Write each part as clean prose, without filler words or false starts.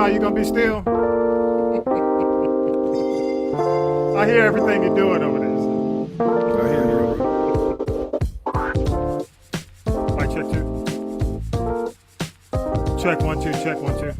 John, you gonna be still? I hear everything you're doing over there. So. I hear you. Mic check two. Check 1 2. Check 1 2.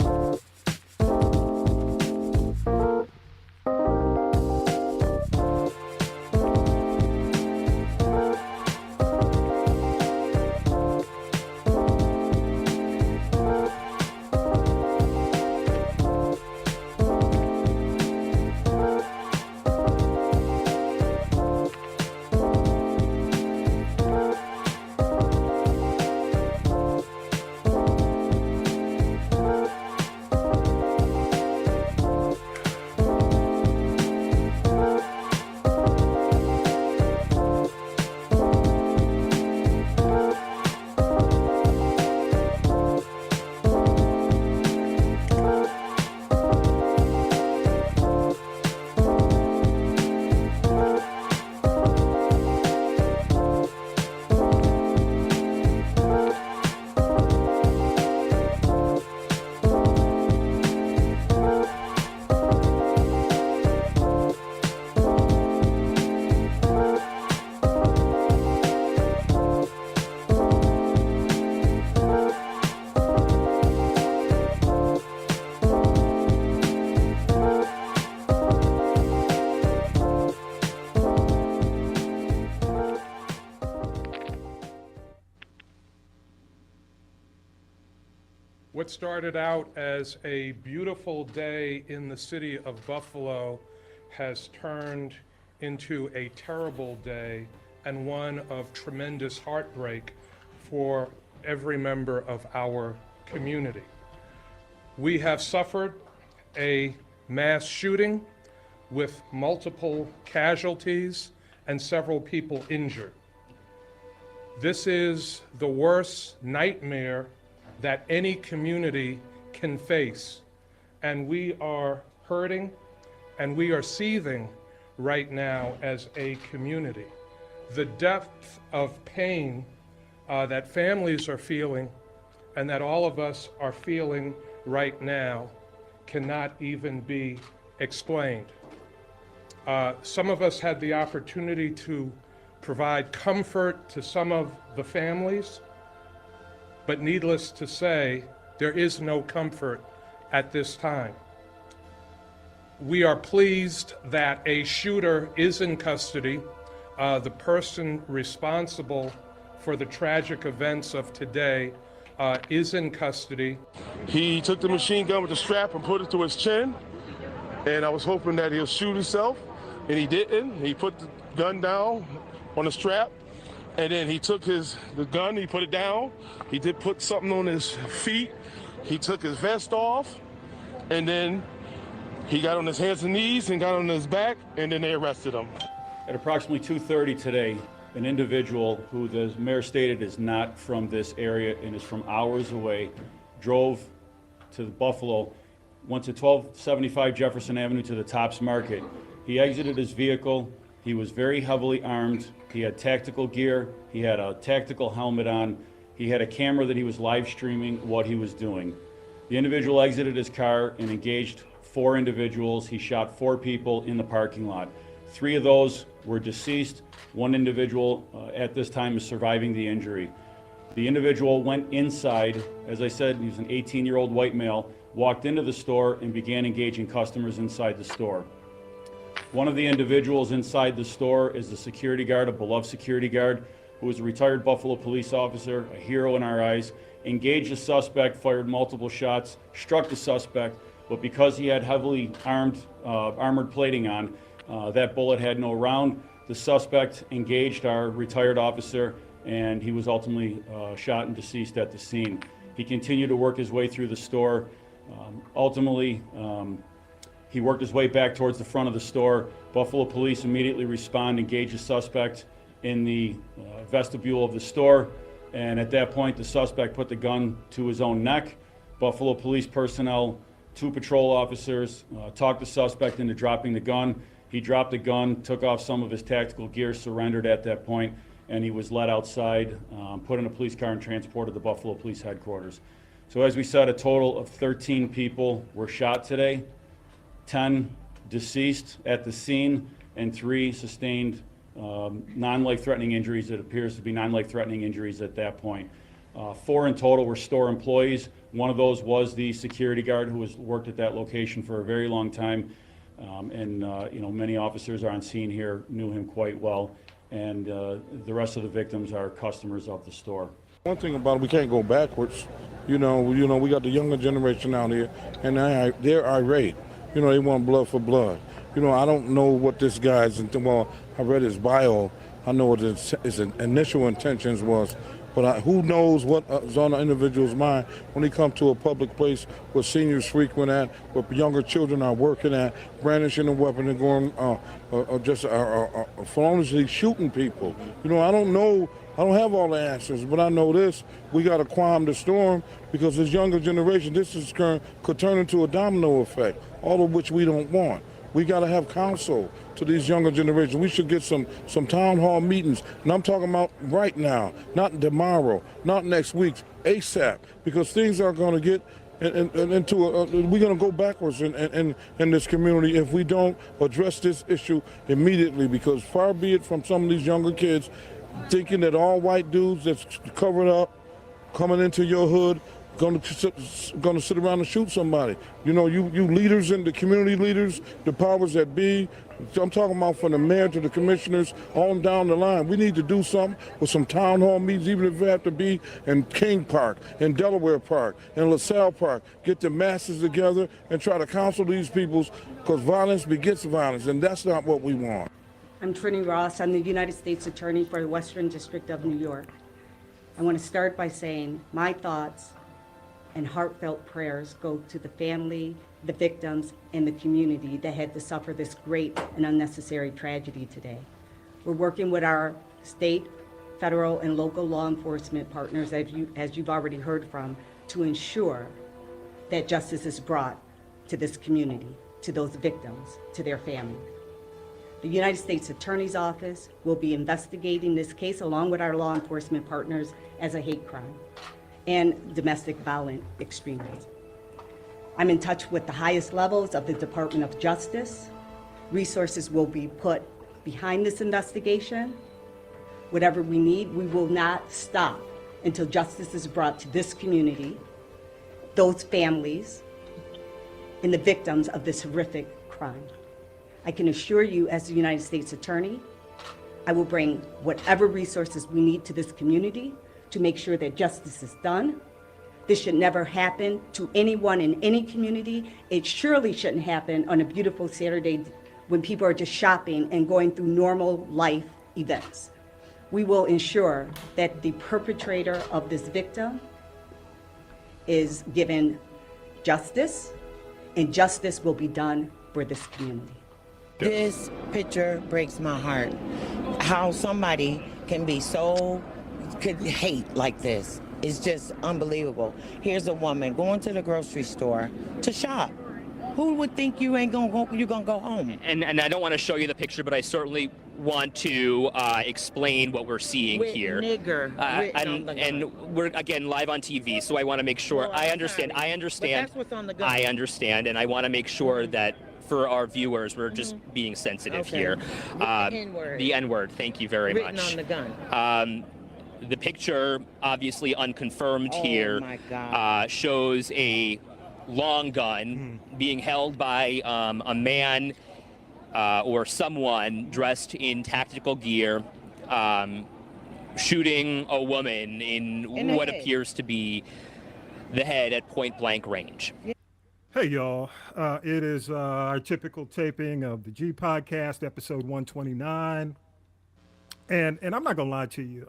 What started out as a beautiful day in the city of Buffalo has turned into a terrible day and one of tremendous heartbreak for every member of our community. We have suffered a mass shooting with multiple casualties and several people injured. This is the worst nightmare that any community can face. And we are hurting and we are seething right now as a community. The depth of pain that families are feeling and that all of us are feeling right now cannot even be explained. Some of us had the opportunity to provide comfort to some of the families, but needless to say, there is no comfort at this time. We are pleased that a shooter is in custody. The person responsible for the tragic events of today is in custody. He took the machine gun with the strap and put it to his chin, and I was hoping that he'll shoot himself, and he didn't. He put the gun down on the strap, and then he took the gun, he put it down. He did put something on his feet. He took his vest off, and then he got on his hands and knees and got on his back, and then they arrested him. At approximately 2:30 today, an individual who the mayor stated is not from this area and is from hours away drove to Buffalo, went to 1275 Jefferson Avenue to the Tops Market. He exited his vehicle. He was very heavily armed. He had tactical gear. He had a tactical helmet on. He had a camera that he was live streaming what he was doing. The individual exited his car and engaged 4 individuals. He shot 4 people in the parking lot. 3 of those were deceased. 1 individual at this time is surviving the injury. The individual went inside. As I said, he was an 18-year-old white male, walked into the store and began engaging customers inside the store. One of the individuals inside the store is the security guard, a beloved security guard, who is a retired Buffalo police officer, a hero in our eyes, engaged the suspect, fired multiple shots, struck the suspect, but because he had heavily armored plating on, that bullet had no round. The suspect engaged our retired officer, and he was ultimately shot and deceased at the scene. He continued to work his way through the store. Ultimately, he worked his way back towards the front of the store. Buffalo police immediately respond, engage the suspect in the vestibule of the store, and at that point the suspect put the gun to his own neck. Buffalo police personnel, 2 patrol officers, talked the suspect into dropping the gun. He dropped the gun, took off some of his tactical gear, surrendered at that point, and he was led outside, put in a police car and transported to Buffalo Police Headquarters. So as we said, a total of 13 people were shot today, 10 deceased at the scene, and 3 sustained non-life-threatening injuries. It appears to be non-life-threatening injuries at that point. 4 in total were store employees. One of those was the security guard who has worked at that location for a very long time. Many officers on scene here knew him quite well. And the rest of the victims are customers of the store. One thing about it, we can't go backwards. We got the younger generation out here, and they're irate. They want blood for blood. I don't know what this guy's, well, I read his bio. I know what his initial intentions was, but who knows what's on the individual's mind when he comes to a public place where seniors frequent at, where younger children are working at, brandishing a weapon and going feloniously shooting people. I don't know. I don't have all the answers, but I know this. We got to calm the storm because this younger generation, could turn into a domino effect, all of which we don't want. We got to have counsel to these younger generations. We should get some town hall meetings, and I'm talking about right now, not tomorrow, not next week, ASAP, because things are going to get we're going to go backwards in this community if we don't address this issue immediately, because far be it from some of these younger kids thinking that all white dudes that's covered up coming into your hood going to sit around and shoot somebody. You leaders and the community leaders, the powers that be, I'm talking about from the mayor to the commissioners on down the line. We need to do something with some town hall meetings, even if it have to be in King Park, in Delaware Park, in LaSalle Park. Get the masses together and try to counsel these people, because violence begets violence, and that's not what we want. I'm Trini Ross. I'm the United States Attorney for the Western District of New York. I want to start by saying my thoughts and heartfelt prayers go to the family, the victims, and the community that had to suffer this great and unnecessary tragedy today. We're working with our state, federal, and local law enforcement partners, as you've already heard from, to ensure that justice is brought to this community, to those victims, to their families. The United States Attorney's Office will be investigating this case along with our law enforcement partners as a hate crime and domestic violent extremism. I'm in touch with the highest levels of the Department of Justice. Resources will be put behind this investigation. Whatever we need, we will not stop until justice is brought to this community, those families, and the victims of this horrific crime. I can assure you, as the United States Attorney, I will bring whatever resources we need to this community to make sure that justice is done. This should never happen to anyone in any community. It surely shouldn't happen on a beautiful Saturday when people are just shopping and going through normal life events. We will ensure that the perpetrator of this victim is given justice, and justice will be done for this community. This picture breaks my heart. How somebody could hate like this is just unbelievable. Here's a woman going to the grocery store to shop. Who would think you're gonna go home? And I don't want to show you the picture, but I certainly want to explain what we're seeing With here. Nigger written on the gun. And we're again live on TV, so I want to make sure. Well, I understand. but that's what's on the gun. I understand, and I want to make sure that for our viewers, we're just being sensitive Okay. here. With the N-word. The N-word. Thank you very Written much. on the gun. The picture, obviously unconfirmed Oh, here, my God. shows a long gun being held by a man or someone dressed in tactical gear, shooting a woman in the what head. appears to be the head at point blank range. Hey, y'all. It is our typical taping of the G Podcast, episode 129. And I'm not going to lie to you.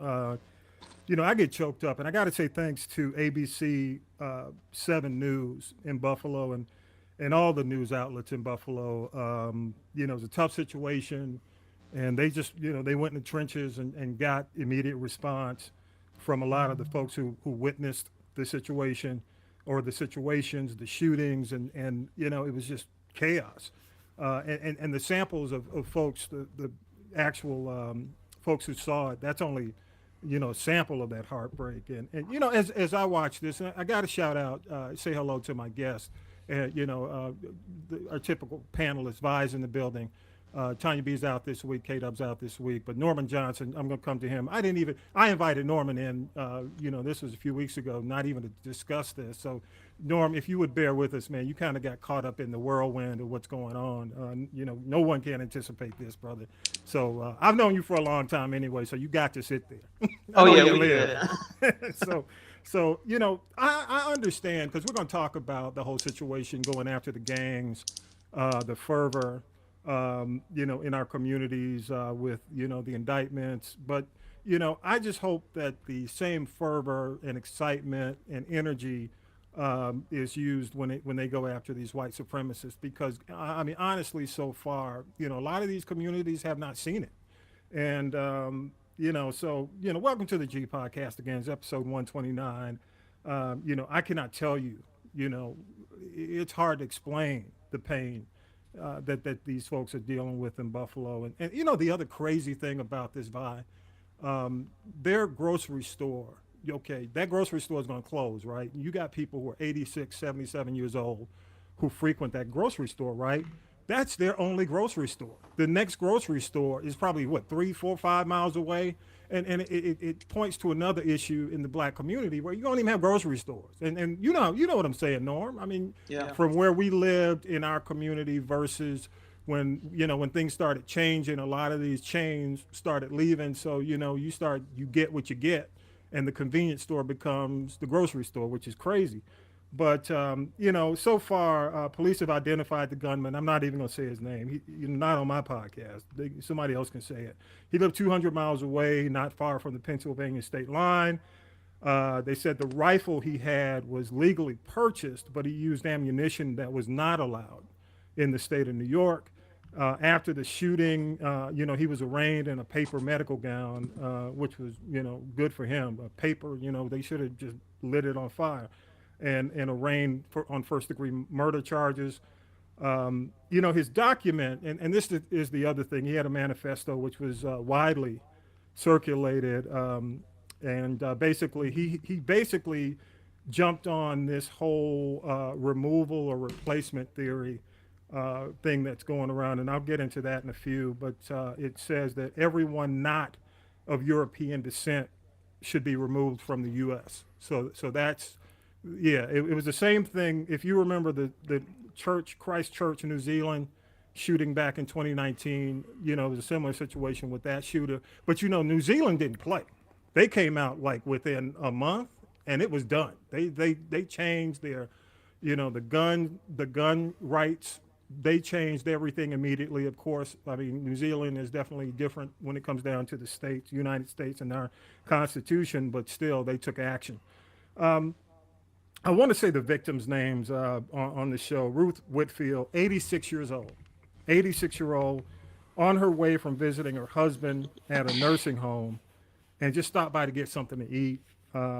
I get choked up. And I got to say thanks to ABC 7 News in Buffalo and all the news outlets in Buffalo. It was a tough situation. And they just, they went in the trenches and got immediate response from a lot of the folks who witnessed the situation or the situations, the shootings, and it was just chaos. And the samples of folks, the actual folks who saw it, that's only, a sample of that heartbreak. And as I watch this, and I got to shout out, say hello to my guests, our typical panelists, Vi's in the building. Tanya B's out this week, K-Dub's out this week, but Norman Johnson, I'm going to come to him. I invited Norman in, this was a few weeks ago, not even to discuss this. So, Norm, if you would bear with us, man, you kind of got caught up in the whirlwind of what's going on. No one can anticipate this, brother. So I've known you for a long time anyway, so you got to sit there. Oh yeah, we did. So I understand, because we're going to talk about the whole situation going after the gangs, the fervor, in our communities with, the indictments. But, I just hope that the same fervor and excitement and energy is used when they go after these white supremacists, because, honestly, so far, a lot of these communities have not seen it. And, welcome to the G Podcast again. It's episode 129. I cannot tell you, it's hard to explain the pain that these folks are dealing with in Buffalo. And the other crazy thing about this, Vi, their grocery store, okay, that grocery store is going to close, right? You got people who are 86, 77 years old who frequent that grocery store, right? That's their only grocery store. The next grocery store is probably, 3, 4, 5 miles away. And it points to another issue in the black community where you don't even have grocery stores. And you know what I'm saying, Norm. From where we lived in our community versus when things started changing, a lot of these chains started leaving. So, you get what you get, and the convenience store becomes the grocery store, which is crazy. But, so far, police have identified the gunman. I'm not even going to say his name. He's not on my podcast. Somebody else can say it. He lived 200 miles away, not far from the Pennsylvania state line. They said the rifle he had was legally purchased, but he used ammunition that was not allowed in the state of New York. After the shooting, he was arraigned in a paper medical gown, which was, good for him. A paper, they should have just lit it on fire. And arraigned on first-degree murder charges. His document, and this is the other thing, he had a manifesto which was widely circulated, and basically he basically jumped on this whole removal or replacement theory thing that's going around, and I'll get into that in a few, but it says that everyone not of European descent should be removed from the U.S. So that's, yeah, it was the same thing. If you remember the Christ Church in New Zealand shooting back in 2019, it was a similar situation with that shooter. But, New Zealand didn't play. They came out like within a month, and it was done. They changed their, the gun rights. They changed everything immediately. Of course, New Zealand is definitely different when it comes down to the states, United States, and our Constitution, but still they took action. I want to say the victims' names on the show. Ruth Whitfield, 86 years old. 86-year-old, on her way from visiting her husband at a nursing home, and just stopped by to get something to eat.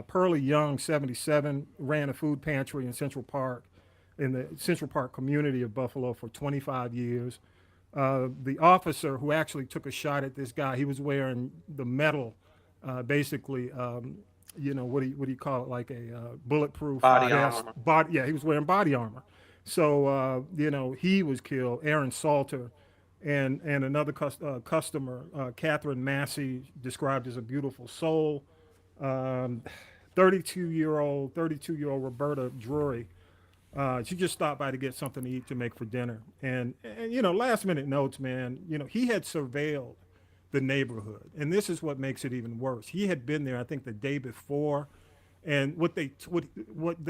Pearlie Young, 77, ran a food pantry in Central Park, in the Central Park community of Buffalo for 25 years. The officer who actually took a shot at this guy, he was wearing the metal, basically, what do you call it, like a bulletproof Body vest. armor. He was wearing body armor. So, he was killed. Aaron Salter and another customer, Catherine Massey, described as a beautiful soul. 32-year-old Roberta Drury. She just stopped by to get something to eat to make for dinner. And last minute notes, man, he had surveilled the neighborhood. And this is what makes it even worse. He had been there, I think, the day before. And what they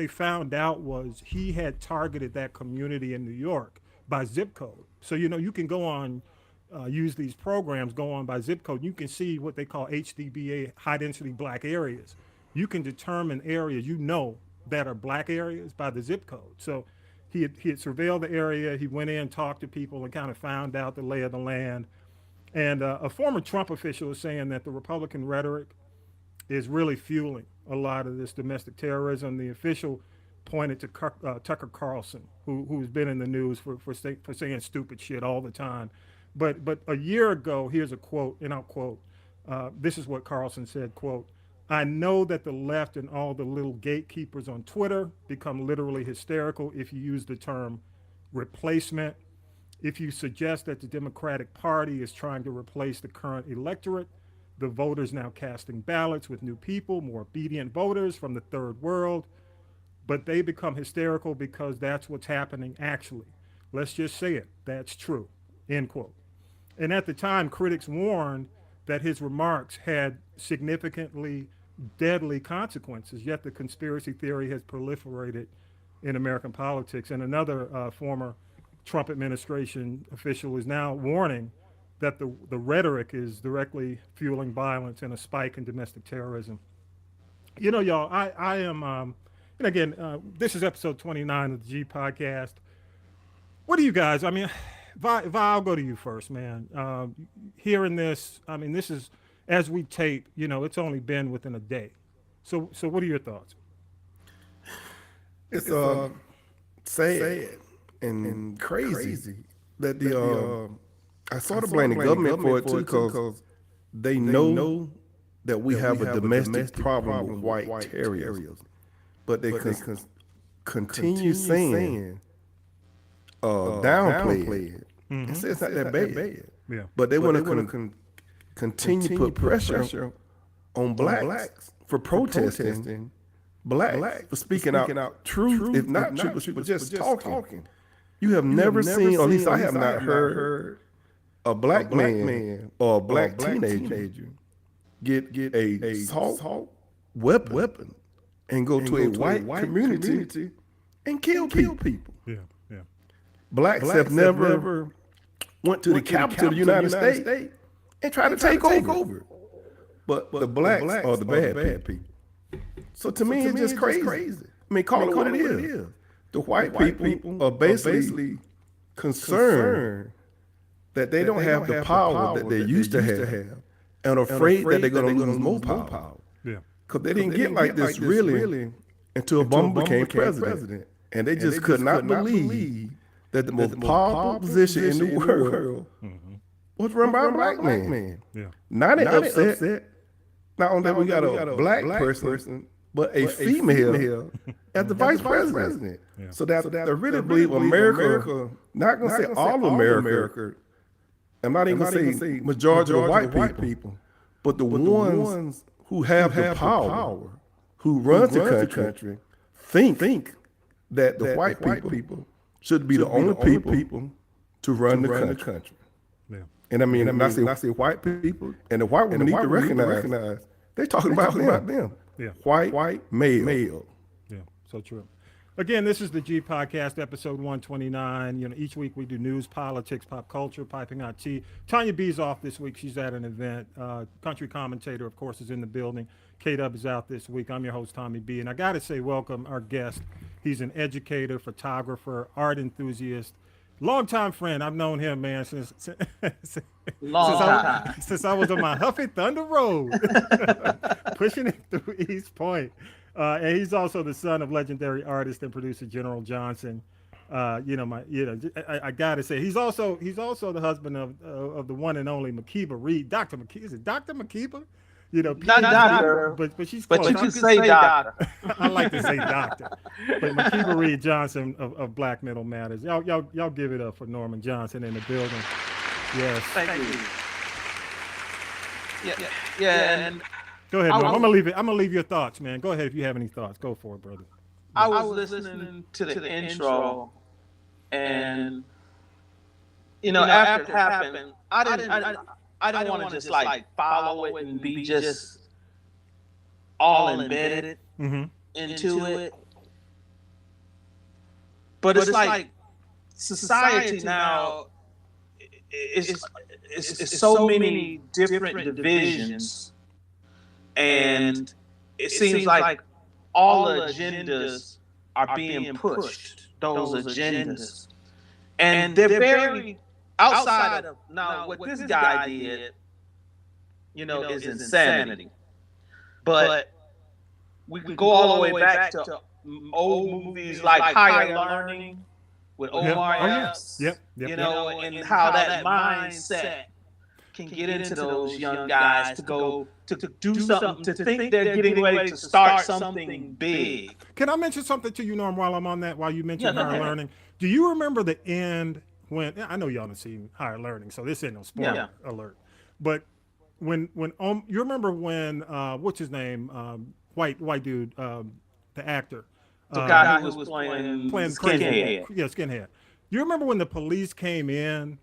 found out was he had targeted that community in New York by zip code. So, you can go on, use these programs, go on by zip code. You can see what they call HDBA, high density black areas. You can determine areas that are black areas by the zip code. So he had surveilled the area. He went in, talked to people, and kind of found out the lay of the land. And a former Trump official is saying that the Republican rhetoric is really fueling a lot of this domestic terrorism. The official pointed to Tucker Carlson, who's been in the news for saying stupid shit all the time. But a year ago, here's a quote, and I'll quote, This is what Carlson said, quote, "I know that the left and all the little gatekeepers on Twitter become literally hysterical if you use the term replacement. If you suggest that the Democratic Party is trying to replace the current electorate, the voters now casting ballots with new people, more obedient voters from the third world, but they become hysterical because that's what's happening actually. Let's just say it, that's true," end quote. And at the time, critics warned that his remarks had significantly deadly consequences, yet the conspiracy theory has proliferated in American politics. And another former Trump administration official is now warning that the rhetoric is directly fueling violence and a spike in domestic terrorism. You know, y'all, I am, and again, this is episode 29 of the G Podcast. What do you guys, I mean, Vi, I'll go to you first, man. Hearing this, I mean, this is, as we tape, you know, it's only been within a day. So what are your thoughts? It's sad and crazy that the I sort of blame the government for it too, because they know that we have a domestic problem with white terrorism, but they continue saying downplay it and say it's not that bad. Yeah. But they want to continue to put pressure on blacks for protesting, blacks for speaking out truth, if not truth, but just talking. You have never seen, or at least I have not heard, a black man or a black teenager get a assault weapon and go to a white community and kill people. Yeah, yeah. Blacks have never went to the capital of the United States and tried to take over. But the blacks are the bad people. So to me, it's just crazy. I mean, call it what it is. The white people are basically concerned that they don't have the power that they used to have, and afraid that they're going to lose more power. Yeah. Because they didn't get like this really until Obama became president. And they just could not believe that the most powerful position in the world was run by a black man. Yeah. Now they upset. Not only that we got a black person, but a female as the vice president. Yeah. So that I really believe America, not going to say all of America, I'm not even going to say majority of the white people, but the ones who have the power, who runs the country, think that the white people should be the only people to run the country. Yeah. And I mean, when I say white people, and the white women need to recognize, they're talking about them. Yeah. White, male. Yeah, so true. Again, this is the G Podcast, episode 129. You know, each week we do news, politics, pop culture, piping hot tea. Tanya B's off this week. She's at an event. Country commentator, of course, is in the building. K-Dub is out this week. I'm your host, Tommy B. And I got to say, welcome our guest. He's an educator, photographer, art enthusiast, longtime friend. I've known him, man, since I was on my Huffy Thunder Road, pushing it through East Point. And he's also the son of legendary artist and producer General Johnson. I gotta say, he's also the husband of the one and only Makiba Reed. Dr. Makiba, is it Dr. Makiba? You know, not doctor, but she's close. But you can say doctor. I like to say doctor. But Makiba Reed Johnson of Black Metal Matters. Y'all give it up for Norman Johnson in the building. Yes. Thank you. Yeah. And go ahead, Norm. I'm gonna leave your thoughts, man. Go ahead if you have any thoughts. Go for it, brother. I was listening to the intro, and after it happened, I didn't want to just like follow it and be just all embedded into it. But it's like society now is so many different divisions, and it seems like all the agendas are being pushed, those agendas. And they're very outside of now what this guy did, is insanity. But we can go all the way back to old movies like Higher Learning with Omar Epps, and how that mindset can get into those young guys to go to do something, to think they're getting ready to start something big. Can I mention something to you, Norm, while I'm on that, while you mentioned Yeah, go higher ahead. learning? Do you remember the end when, I know y'all have seen higher learning, so this ain't no spoiler Yeah. alert, but when you remember when, what's his name, white dude, the actor, The guy who was playing Skinhead. Skinhead. Yeah, Skinhead. You remember when the police came in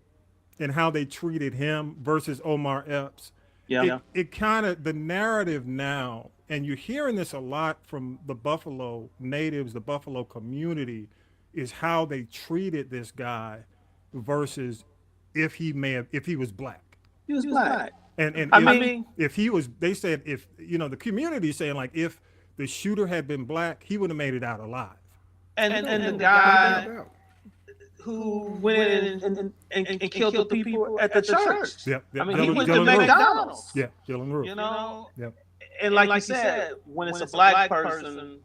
and how they treated him versus Omar Epps? Yeah. It kind of, the narrative now, and you're hearing this a lot from the Buffalo natives, the Buffalo community, is how they treated this guy versus if he was black. He was black. And I if, mean- if he was, they said, if, you know, the community is saying like, if the shooter had been black, he would have made it out alive. And the guy who went in and killed the people at the church. Yep. I mean, he went to Dylan Roof. McDonald's. Yeah, Dylan Roof. You know? Yep. And like you said, when it's a black person,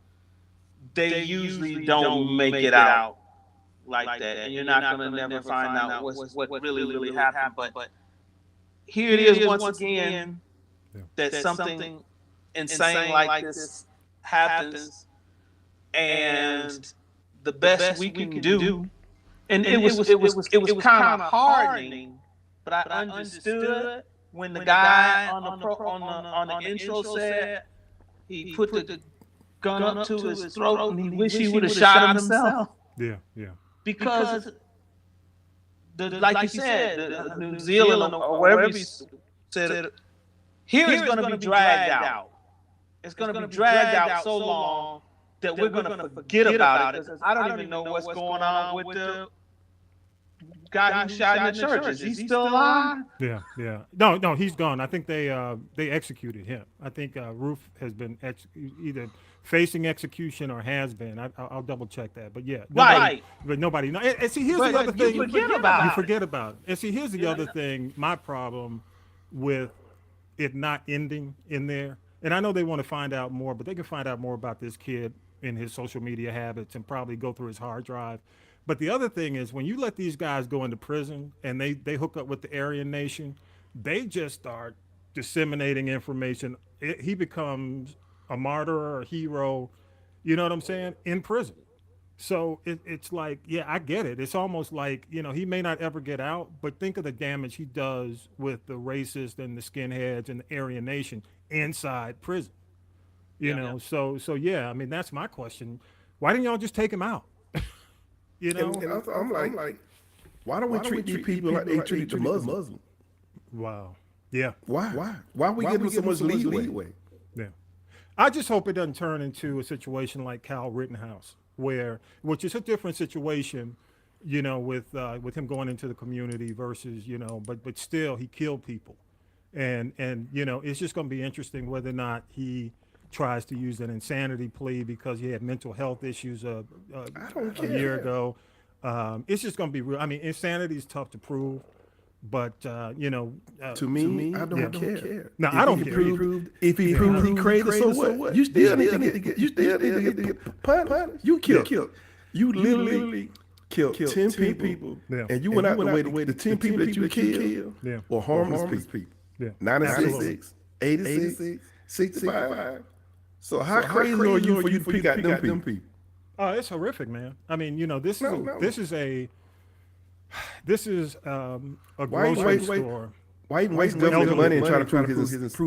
they usually don't make it out like that. And you're not going to never find out what really happened. But here it is once again that something insane like this happens. And the best we can do, and it was kind of hardening, but I understood when the guy on the intro said he put the gun up to his throat and he wished he would have shot himself. Yeah. Because like you said, the New Zealand or wherever you said it, here is going to be dragged out. It's going to be dragged out so long that we're going to forget about it. Because I don't even know what's going on with the guy who shot in the church. Is he still alive? Yeah. No, he's gone. I think they executed him. I think Roof has been either facing execution or has been. I'll double check that. But yeah, Right. But nobody. No, and see, here's But the other thing. you forget about You it. forget about it. And see, here's the other thing. My problem with it not ending in there. And I know they want to find out more, but they can find out more about this kid and his social media habits and probably go through his hard drive. But the other thing is when you let these guys go into prison and they hook up with the Aryan Nation, they just start disseminating information. He becomes a martyr or a hero, you know what I'm saying, in prison. So it's like, yeah, I get it. It's almost like, you know, he may not ever get out, but think of the damage he does with the racists and the skinheads and the Aryan Nation inside prison. You know, so yeah, I mean, that's my question. Why didn't y'all just take him out? You know? And I'm like, why don't we treat these people like they treat the Muslims? Wow. Yeah. Why? Why we give them so much leeway? Yeah. I just hope it doesn't turn into a situation like Kyle Rittenhouse, which is a different situation, you know, with him going into the community versus, you know, but still he killed people. And you know, it's just going to be interesting whether or not he tries to use an insanity plea because he had mental health issues a year ago. It's just going to be real. I mean, insanity is tough to prove, but you know, To me, I don't care. No, I don't care. If he proved he crazy, so what? You still need to get. You still need to get punished. You killed. You literally killed 10 people, and you went out the way the 10 people that you killed were harmless people. Yeah. 96, 86, 65. So how crazy are you for you to pick out them people? Oh, it's horrific, man. I mean, you know, this is a grocery store. Why even waste government money and try to prove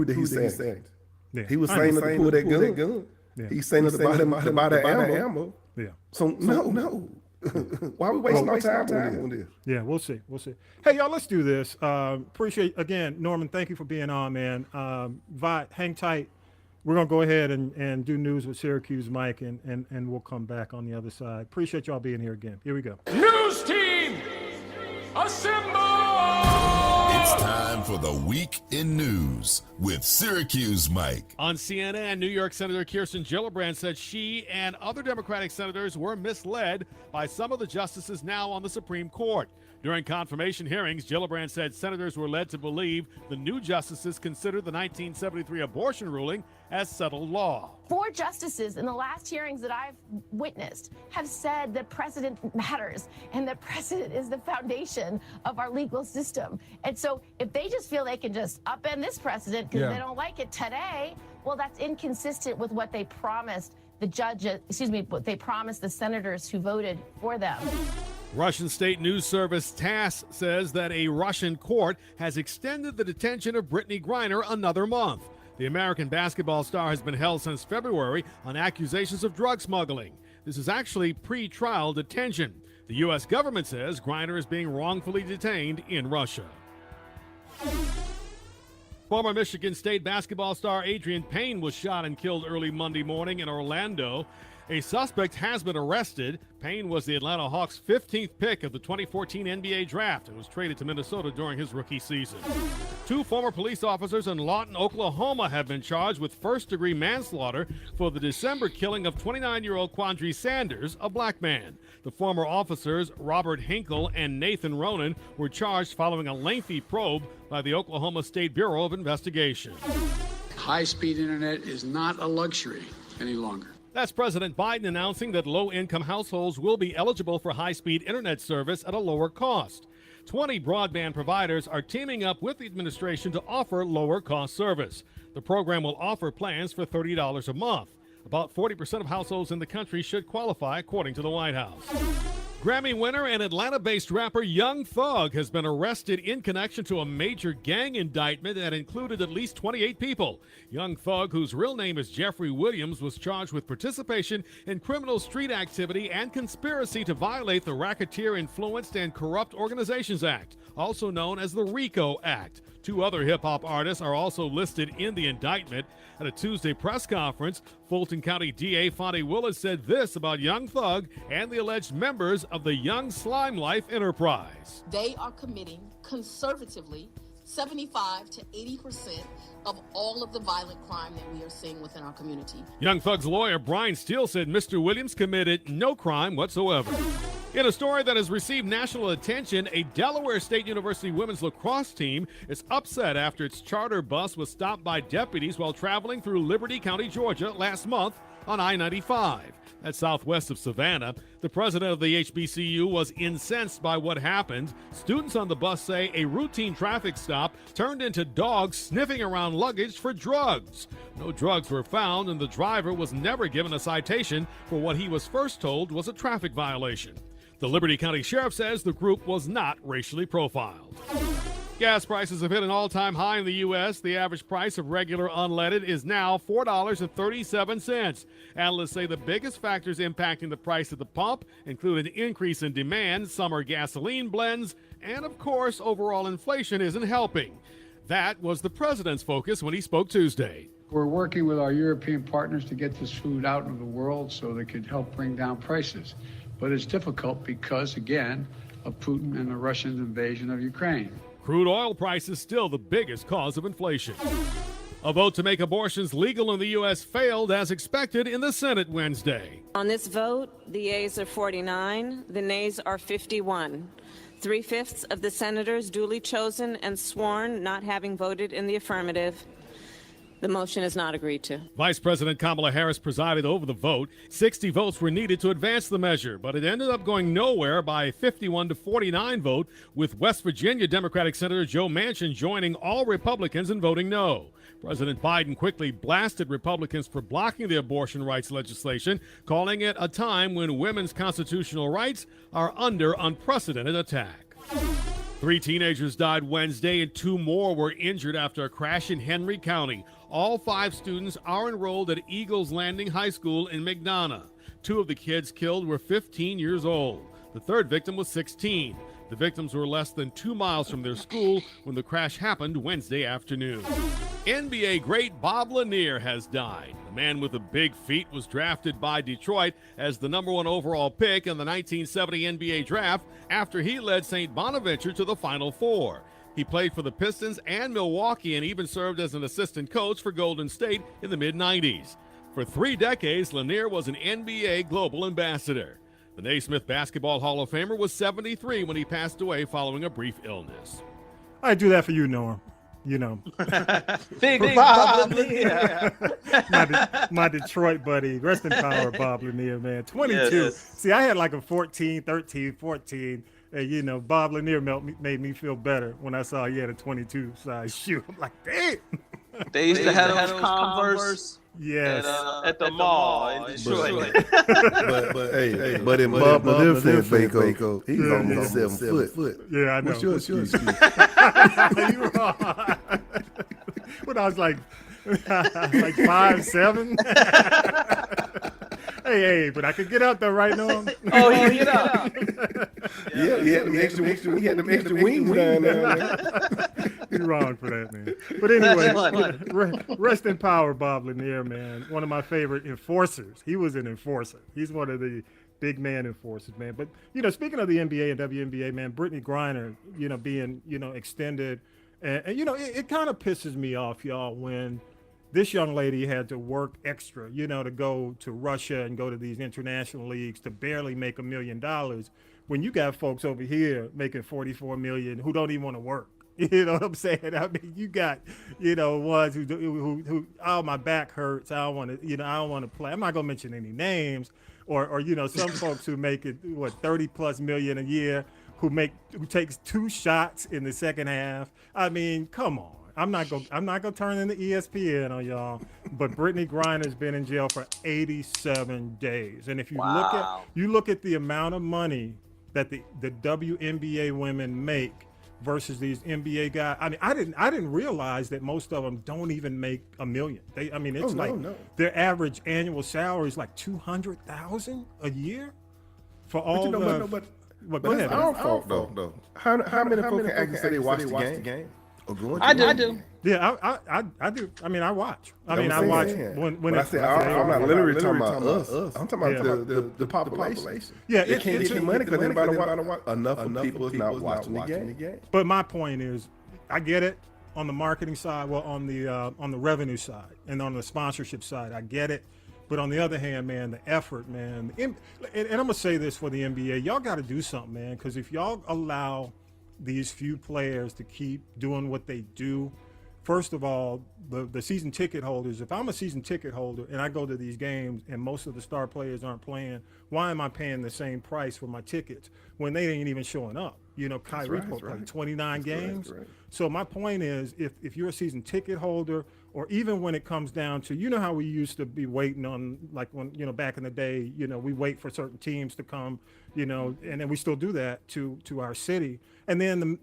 that he's saying? Yeah. He was saying to pull that gun. Yeah. He's saying to buy that ammo. Yeah. So no. Why are we wasting our time on this? Yeah, we'll see. Hey, y'all, let's do this. Appreciate, again, Norman, thank you for being on, man. Vi, hang tight. We're going to go ahead and do news with Syracuse Mike, and we'll come back on the other side. Appreciate y'all being here again. Here we go. News team, assemble! It's time for the Week in News with Syracuse Mike. On CNN, New York Senator Kirsten Gillibrand said she and other Democratic senators were misled by some of the justices now on the Supreme Court. During confirmation hearings, Gillibrand said senators were led to believe the new justices considered the 1973 abortion ruling as settled law. 4 justices in the last hearings that I've witnessed have said that precedent matters and that precedent is the foundation of our legal system. And so if they just feel they can just upend this precedent because they don't like it today, well, that's inconsistent with what they promised what they promised the senators who voted for them. Russian state news service TASS says that a Russian court has extended the detention of Brittany Griner another month. The American basketball star has been held since February on accusations of drug smuggling. This is actually pre-trial detention. The U.S. government says Griner is being wrongfully detained in Russia. Former Michigan State basketball star Adrian Payne was shot and killed early Monday morning in Orlando. A suspect has been arrested. Payne was the Atlanta Hawks' 15th pick of the 2014 NBA draft and was traded to Minnesota during his rookie season. 2 former police officers in Lawton, Oklahoma have been charged with first-degree manslaughter for the December killing of 29-year-old Quandre Sanders, a black man. The former officers, Robert Hinkle and Nathan Ronan, were charged following a lengthy probe by the Oklahoma State Bureau of Investigation. High-speed internet is not a luxury any longer. That's President Biden announcing that low-income households will be eligible for high-speed internet service at a lower cost. 20 broadband providers are teaming up with the administration to offer lower-cost service. The program will offer plans for $30 a month. About 40% of households in the country should qualify, according to the White House. Grammy winner and Atlanta-based rapper Young Thug has been arrested in connection to a major gang indictment that included at least 28 people. Young Thug, whose real name is Jeffrey Williams, was charged with participation in criminal street activity and conspiracy to violate the Racketeer Influenced and Corrupt Organizations Act, also known as the RICO Act. 2 other hip-hop artists are also listed in the indictment. At a Tuesday press conference, Fulton County DA Fonte Willis said this about Young Thug and the alleged members of the Young Slime Life enterprise. They are committing conservatively 75 to 80% of all of the violent crime that we are seeing within our community. Young Thug's lawyer, Brian Steele, said Mr. Williams committed no crime whatsoever. In a story that has received national attention, a Delaware State University women's lacrosse team is upset after its charter bus was stopped by deputies while traveling through Liberty County, Georgia last month on I-95. That's southwest of Savannah. The president of the HBCU was incensed by what happened. Students on the bus say a routine traffic stop turned into dogs sniffing around luggage for drugs. No drugs were found, and the driver was never given a citation for what he was first told was a traffic violation. The Liberty County Sheriff says the group was not racially profiled. Gas prices have hit an all-time high in the U.S. The average price of regular unleaded is now $4.37. Analysts say the biggest factors impacting the price at the pump include an increase in demand, summer gasoline blends, and, of course, overall inflation isn't helping. That was the president's focus when he spoke Tuesday. We're working with our European partners to get this food out into the world so they could help bring down prices. But it's difficult because, again, of Putin and the Russian invasion of Ukraine. Crude oil prices still the biggest cause of inflation. A vote to make abortions legal in the U.S. failed as expected in the Senate Wednesday. On this vote, the yeas are 49, the nays are 51. 3/5 of the senators duly chosen and sworn not having voted in the affirmative. The motion is not agreed to. Vice President Kamala Harris presided over the vote. 60 votes were needed to advance the measure, but it ended up going nowhere by a 51-49 vote, with West Virginia Democratic Senator Joe Manchin joining all Republicans in voting no. President Biden quickly blasted Republicans for blocking the abortion rights legislation, calling it a time when women's constitutional rights are under unprecedented attack. 3 teenagers died Wednesday and 2 more were injured after a crash in Henry County. All 5 students are enrolled at Eagles Landing High School in McDonough. 2 of the kids killed were 15 years old. The 3rd victim was 16. The victims were less than 2 miles from their school when the crash happened Wednesday afternoon. NBA great Bob Lanier has died. The man with the big feet was drafted by Detroit as the #1 overall pick in the 1970 NBA draft after he led St. Bonaventure to the Final Four. He played for the Pistons and Milwaukee and even served as an assistant coach for Golden State in the mid-90s. For 3 decades, Lanier was an NBA global ambassador. The Naismith Basketball Hall of Famer was 73 when he passed away following a brief illness. I do that for you, Norm. You know, Big Bob Lanier. my Detroit buddy. Rest in power, Bob Lanier, man. 22. Yes. See, I had like a 14, 13, 14. And, you know, Bob Lanier made me feel better when I saw he had a 22 size shoe. I'm like, damn. They used to have those Converse Yes. at the mall in Detroit. But in Bob Lanier Baco, he's almost 7 foot. Yeah, I know. What's your excuse? You wrong. When I was like 5'7". Hey, but I could get out there right now. Oh, you get out. Yeah, we had them extra wings down there. You're wrong for that, man. But anyway, rest in power, Bob Lanier, man. One of my favorite enforcers. He was an enforcer. He's one of the big man enforcers, man. But, you know, speaking of the NBA and WNBA, man, Brittany Griner, you know, being, you know, extended. And you know, it kind of pisses me off, y'all, when this young lady had to work extra, you know, to go to Russia and go to these international leagues to barely make $1 million when you got folks over here making $44 million who don't even want to work. You know what I'm saying? I mean, you got, you know, ones who oh, my back hurts. I don't want to, you know, I don't want to play. I'm not going to mention any names or, you know, some folks who make it, 30+ million a year who takes 2 shots in the second half. I mean, come on. I'm not gonna turn into ESPN on y'all, but Brittany Griner's been in jail for 87 days. And if you look at the amount of money that the WNBA women make versus these NBA guys, I mean, I didn't realize that most of them don't even make $1 million. Their average annual salary is like $200,000 a year for all. But go ahead. That's our fault though. How many folks can actually say they watch the game? I do. Yeah, I do. I mean, I watch. I watch when I say I'm not literally talking about us. I'm talking about the population. Yeah, they can't get any money because anybody watch. Enough people is not watching the game. But my point is, I get it on the marketing side, well, on the revenue side, and on the sponsorship side, I get it. But on the other hand, man, the effort, man, and I'm gonna say this for the NBA, y'all got to do something, man, because if y'all allow these few players to keep doing what they do, first of all, the season ticket holders, if I'm a season ticket holder and I go to these games and most of the star players aren't playing, why am I paying the same price for my tickets when they ain't even showing up? You know, Kyrie played 29 games. Right. So my point is, if you're a season ticket holder, or even when it comes down to, you know how we used to be waiting on, like when, you know, back in the day, you know, we wait for certain teams to come, you know, and then we still do that to our city. And then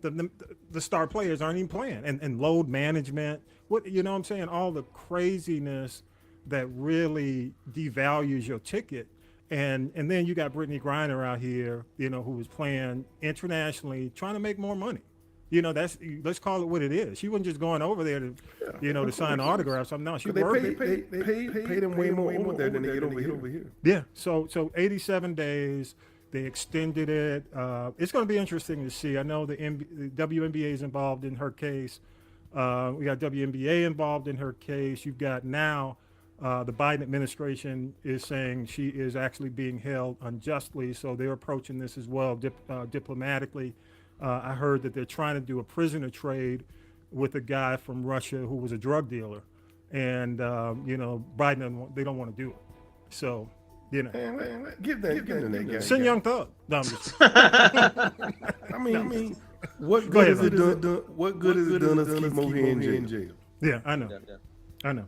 the star players aren't even playing, and load management, you know what I'm saying? All the craziness that really devalues your ticket. And then you got Brittany Griner out here, you know, who was playing internationally, trying to make more money. You know, let's call it what it is. She wasn't just going over there to, you know, to sign autographs. No, she worked. They pay them way more over there than they get over here. Yeah. So 87 days. They extended it. It's going to be interesting to see. I know the WNBA is involved in her case. We got WNBA involved in her case. You've got now the Biden administration is saying she is actually being held unjustly. So they're approaching this as well diplomatically. I heard that they're trying to do a prisoner trade with a guy from Russia who was a drug dealer. And, you know, Biden, they don't want to do it. So, you know. Man, give that guy. Send Young Thug. No, I'm just I mean, what good is it done? What good is it done us keep over here in jail? Yeah, I know. I know.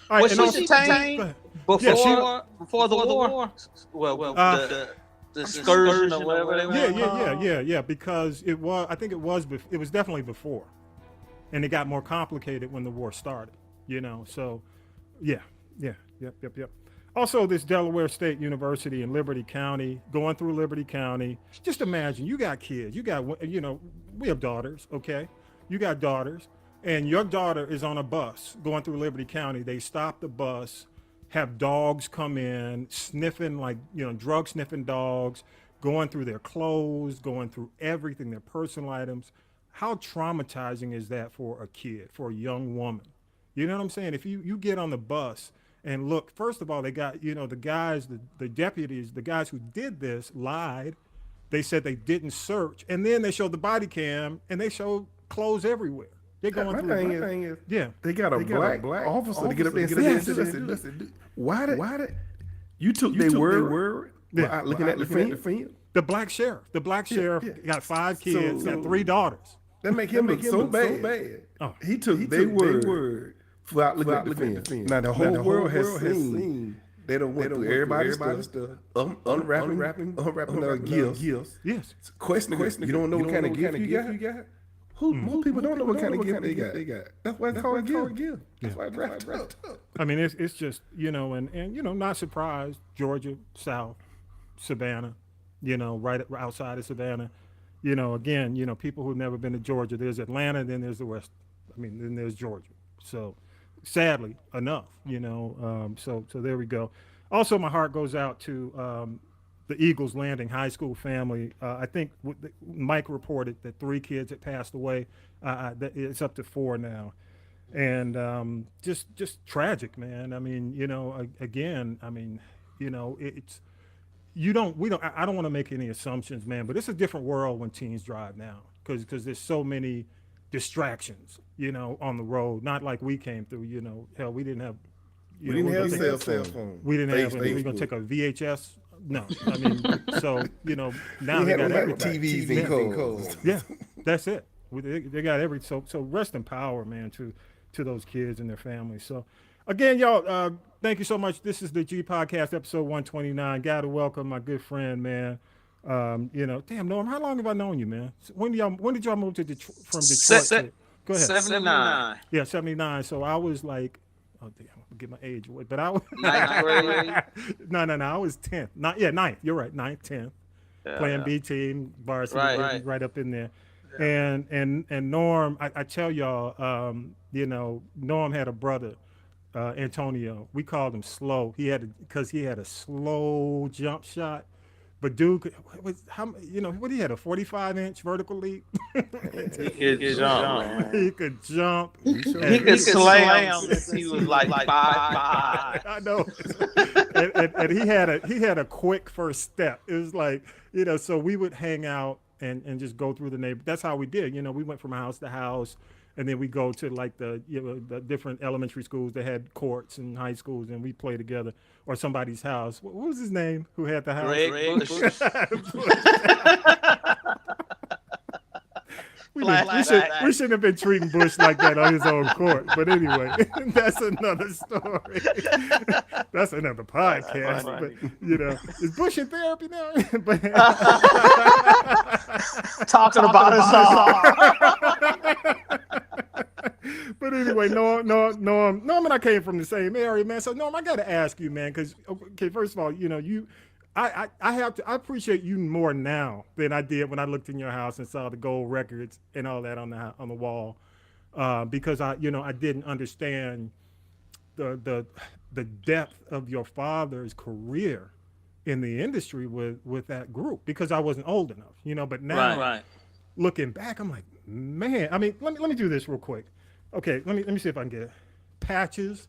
All right, was she detained before the war? Well, the excursion or whatever they were. Yeah. Because it was. I think it was definitely before, and it got more complicated when the war started. You know. So, yeah. Yep. Also, this Delaware State University in Liberty County, going through Liberty County. Just imagine, you got kids. You got, you know, we have daughters. Okay, you got daughters. And your daughter is on a bus going through Liberty County. They stop the bus, have dogs come in, sniffing, like, you know, drug sniffing dogs, going through their clothes, going through everything, their personal items. How traumatizing is that for a kid, for a young woman? You know what I'm saying? If you get on the bus And look, first of all, they got, the guys, the deputies, the guys who did this lied. They said they didn't search. And then they showed the body cam and they showed clothes everywhere. They're going through. My thing is, yeah, they got a black officer to get up there and say, listen, why did you took their word without looking at the film? The black sheriff got 5 kids, got 3 daughters. That make him look so bad. Oh, he took their word without looking at the film. Now the whole world has seen. They don't went through everybody's stuff, unwrapping their gifts. Yes. Questioning. You don't know what kind of gift you got. Most people don't know what kind of gift they got. That's why it's called a gift. That's why it's wrapped up. I mean, it's just, and not surprised, Georgia, South, Savannah, right outside of Savannah. Again, people who've never been to Georgia, there's Atlanta, then there's the West. Then there's Georgia. So sadly enough, so there we go. Also, my heart goes out to the Eagles Landing High School family. I think Mike reported that 3 kids had passed away. It's up to 4 now. And just tragic, man. I mean, again, it's, I don't want to make any assumptions, man, but it's a different world when teens drive now because there's so many distractions, on the road. Not like we came through, hell, we didn't have, we didn't have cell phones. We didn't have, we're going to take a VHS. No, I mean, so, now they got everything. TVs and codes. Yeah, that's it. They got so rest in power, man, to those kids and their families. So again, y'all, thank you so much. This is the G Podcast, episode 129. Got to welcome my good friend, man. Damn, Norm, how long have I known you, man? When did y'all move to from Detroit? Go ahead. 79. Yeah, 79. So I was like, oh damn, I'll get my age away. But I was No, I was 10th. Ninth. You're right, 9th, 10th. Yeah. Playing B team, varsity, right up in there. Yeah. And Norm, I tell y'all, Norm had a brother, Antonio. We called him Slow. Because he had a slow jump shot. But dude, what he had, a 45-inch vertical leap? He could jump. He could jump. He could slam since he was like 5'5". I know. and he had a quick first step. It was like, so we would hang out and just go through the neighborhood. That's how we did. We went from house to house. And then we go to like the different elementary schools that had courts and high schools, and we play together, or somebody's house. What was his name? Who had the house? Greg Bush. We shouldn't have been treating Bush like that on his own court. But anyway, that's another story. That's another podcast. But is Bush in therapy now? Talking about us all. But anyway, Norm and I came from the same area, man. So Norm, I got to ask you, man, because first of all, I appreciate you more now than I did when I looked in your house and saw the gold records and all that on the wall, because I didn't understand the depth of your father's career in the industry with that group, because I wasn't old enough, But now, looking back, I'm like, man. I mean, let me do this real quick. Okay, let me see if I can get it. Patches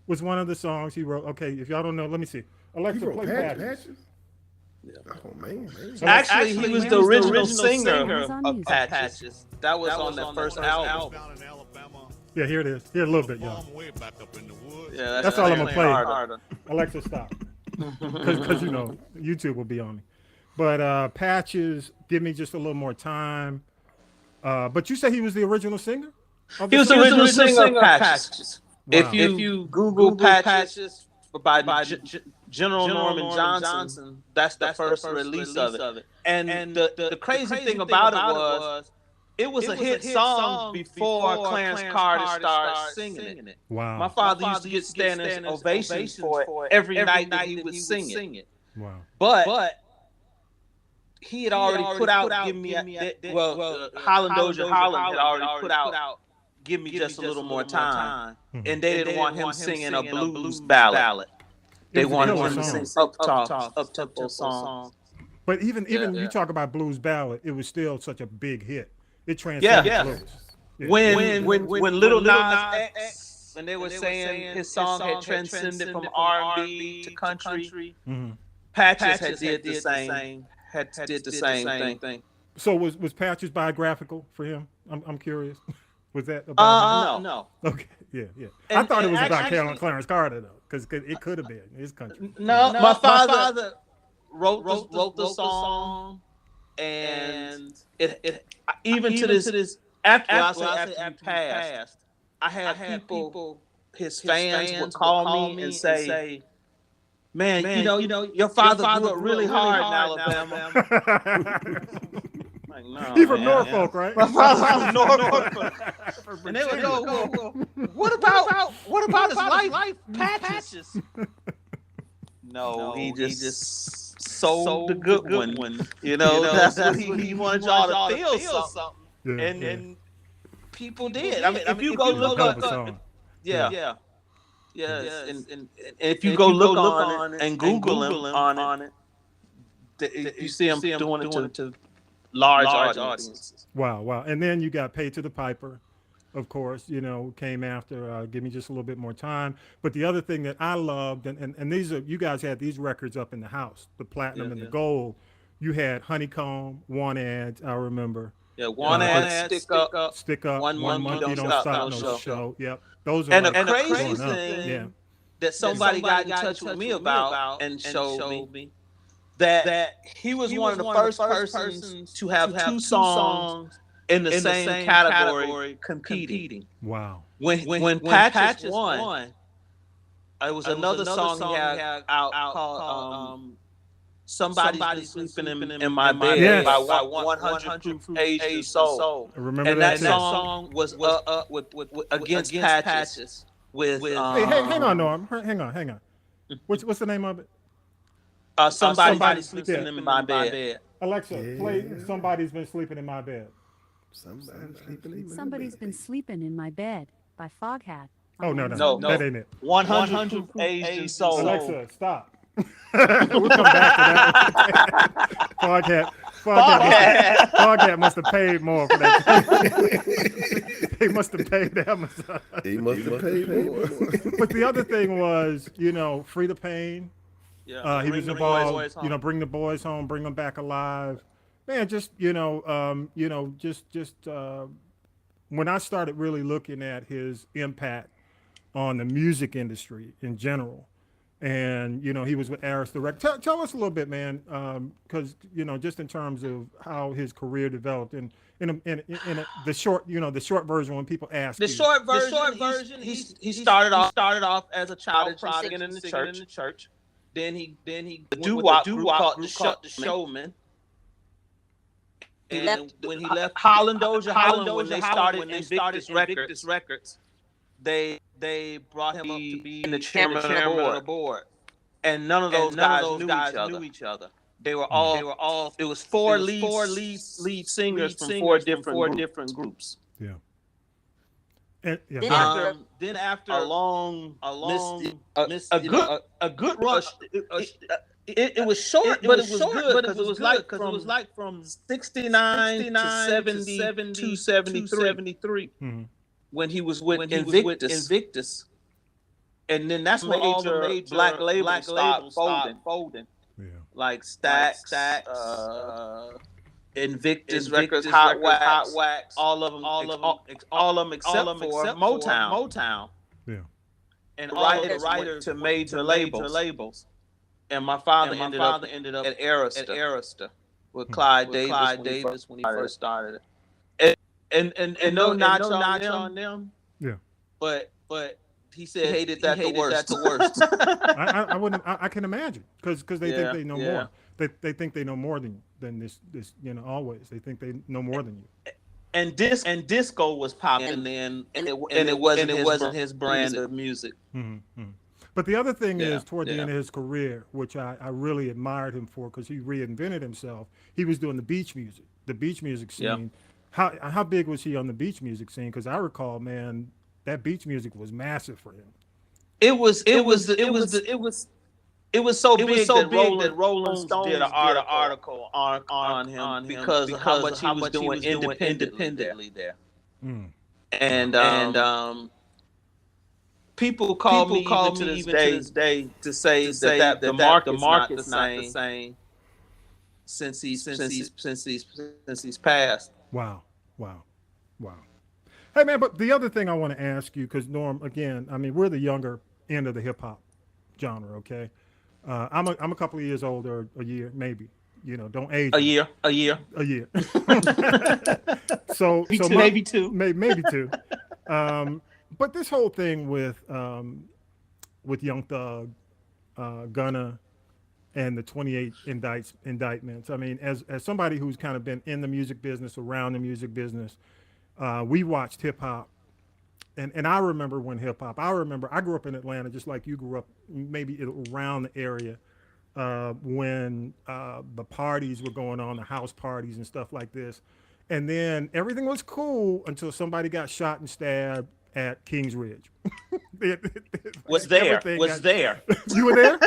was one of the songs he wrote. Okay, if y'all don't know, let me see. Alexa, play Patches. Yeah. Oh man. Actually, he was the original singer of Patches. That was on that first album. Yeah, here it is. Here a little bit, y'all. Yeah, that's all I'm gonna play. Alexa, stop. Because YouTube will be on me. But Patches, give me just a little more time. But you say he was the original singer? He was the original singer of Patches. Wow. If you Google Patches by General Norman Johnson, that's the first release of it. And the crazy thing about it was a hit song before Clarence Carter started singing it. Wow. My father used to get standing ovations for it every night that he would sing it. Wow. But he had already put out Give Me Holland Dozier Holland had already put out Give Me Just a Little More Time. And they didn't want him singing a blues ballad. They wanted him to sing up-tempo songs. But even you talk about blues ballad, it was still such a big hit. It transcended blues. Yeah. When Little Nas X when they were saying his song had transcended from R&B to country. Mm-hmm. Patches had did the same thing. So was Patches biographical for him? I'm curious. Was that about him? No. Okay, yeah. I And- thought it and was about actually- Clarence Carter though, because it could have been his country. No, my father wrote the song, and it even to this after he passed, I had people, his fans would call me and say, "Man, you know, your father grew up really hard in Alabama." Like, no, He from man, Norfolk, right? My father's from Norfolk. And they would go, well, what about his life patches? No, he just sold the good one. You know, that's what he wanted y'all to feel something. Yeah, And people did. I mean, if you go look on, yeah. And if you go look on it and Google him on it, you see him doing it to large audiences. Wow. And then you got Pay to the Piper, of course, came after Give Me Just a Little Bit More Time. But the other thing that I loved, and these are, you guys had these records up in the house, the platinum and the gold. You had Honeycomb, One Ad, I remember. Yeah, One Ad, Stick Up, One Month, You Don't Stop, No Show. Yep. Those are and like the crazy growing up. thing that somebody got in touch with me about and showed me that he was one of the first persons to have two songs in the same category competing. Wow. When Patches won, it was another song he had out called Somebody's Been Sleeping in My Bed Yes. by 100 Proof Asian Soul. I remember And that that song was up with against Patches with Hey, hang on, Norm. Hang on. What's the name of it? Somebody's Sleeping in My Bed. Alexa, play Somebody's Been Sleeping in My Bed. Somebody's been sleeping in my bed by Foghat. Oh, no. No, That ain't it. 100 Asian Soul. Alexa, stop. We'll come back to that. Foghat must have paid more for that. They must have paid Amazon. He must have paid more. But the other thing was, Free the Pain. Yeah, he was involved. Bring the boys home, bring them back alive. Man, just when I started really looking at his impact on the music industry in general, and he was with Arista Records. Tell us a little bit, man, because just in terms of how his career developed, and the short version when people ask The short version, he started off as a child singing in the church. Then he doo-wop group called the Showman. And when he left Holland Doja, when they started Invictus Records, they brought him up to be the chairman of the board. And none of those guys knew each other. They were all. It was four lead singers from four different groups. Yeah. Then after a good rush. It was short, but it was good because it was like from 69 to 73 when he was with Invictus. And then that's when all the major black labels started folding. Yeah. Like Stax, Invictus Records, Hot Wax, all of them except for Motown. Yeah. And writers to major labels. And my father ended up at Arista with Clyde Davis when he first started it. And no notch on them. Yeah. But he said he hated that the worst. I wouldn't. I can imagine because they think they know more. They think they know more than this. Always they think they know more than you. And disco was popping then, and it wasn't his brand of music. Mm-hmm. But the other thing is, toward the end of his career, which I really admired him for, because he reinvented himself. He was doing the beach music scene. Yeah. How big was he on the beach music scene? Because I recall, man, that beach music was massive for him. It was so big that Rolling Stone did an article on him because of how much he was doing independently there. Mm. And People call me even to this day to say that the market's not the same since he's passed. Wow. Hey man, but the other thing I want to ask you, because Norm, again, I mean, we're the younger end of the hip hop genre, okay? I'm a couple of years older, a year maybe. You know, don't age. A year. So maybe two. Maybe two. But this whole thing with Young Thug, Gunna, and the 28 indictments. I mean, as somebody who's kind of been in the music business, around the music business, we watched hip hop, and I remember when hip hop. I grew up in Atlanta, just like you grew up, maybe around the area, when the parties were going on, the house parties and stuff like this, and then everything was cool until somebody got shot and stabbed at Kings Ridge. Was there? You were there?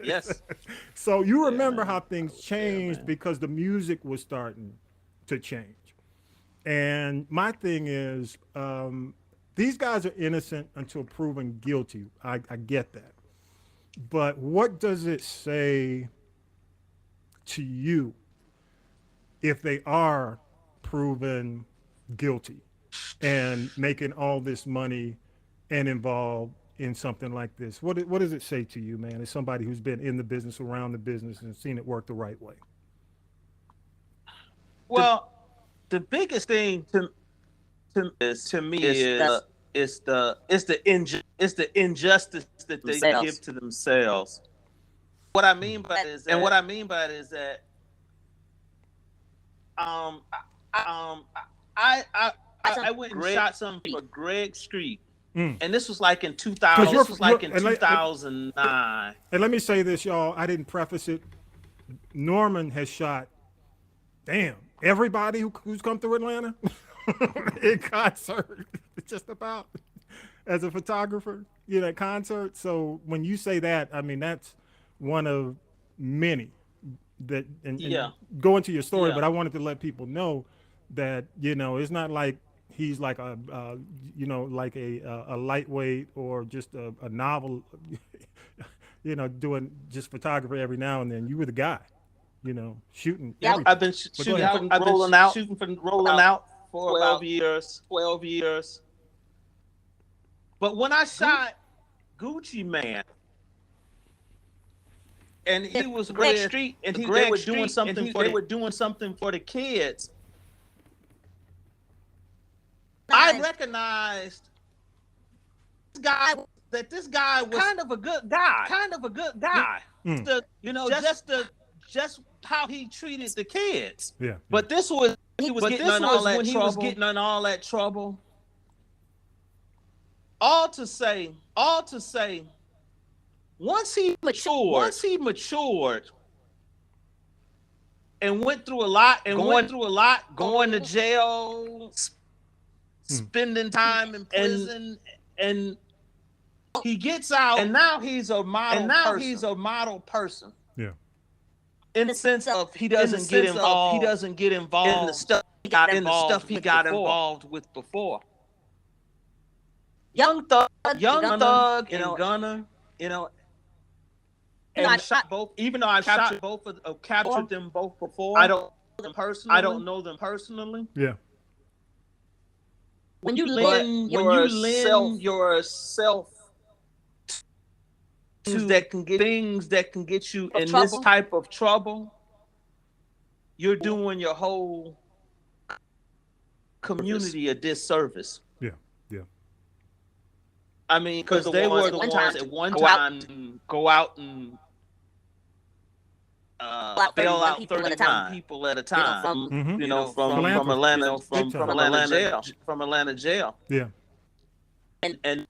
Yes. So you remember how things changed because the music was starting to change. And my thing is, these guys are innocent until proven guilty. I get that. But what does it say to you if they are proven guilty and making all this money and involved in something like this? What does it say to you, man, as somebody who's been in the business, around the business, and seen it work the right way? Well, the biggest thing to me is the injustice that they give to themselves. What I mean by it is that I went and shot something for Greg Street, and this was like in 2000. This was like in 2009. And let me say this, y'all. I didn't preface it. Norman has shot, everybody who's come through Atlanta in concert, just about, as a photographer, at concert. So when you say that, I mean, that's one of many that, and go into your story, but I wanted to let people know that, it's not like he's like a lightweight or just a novel, doing just photography every now and then. You were the guy, shooting. Yeah, I've been shooting rolling out for about 12 years. But when I shot Gucci Mane, and he was Greg Street, and they were doing something for the kids, I recognized this guy was kind of a good guy. Just how he treated the kids. Yeah. But this was when he was getting in all that trouble. All to say, once he matured and went through a lot, going to jail, spending time in prison, and he gets out, and now he's a model person. Yeah. In the sense of he doesn't get involved in the stuff he got involved with before. Young Thug, and Gunna, and I shot both. Even though I've captured them both before, I don't know them personally. Yeah. When you lend yourself to things that can get you in this type of trouble, you're doing your whole community a disservice. Yeah. I mean, because they were the ones at one time go out and bail out 39 people at a time. From Atlanta jail. Yeah. And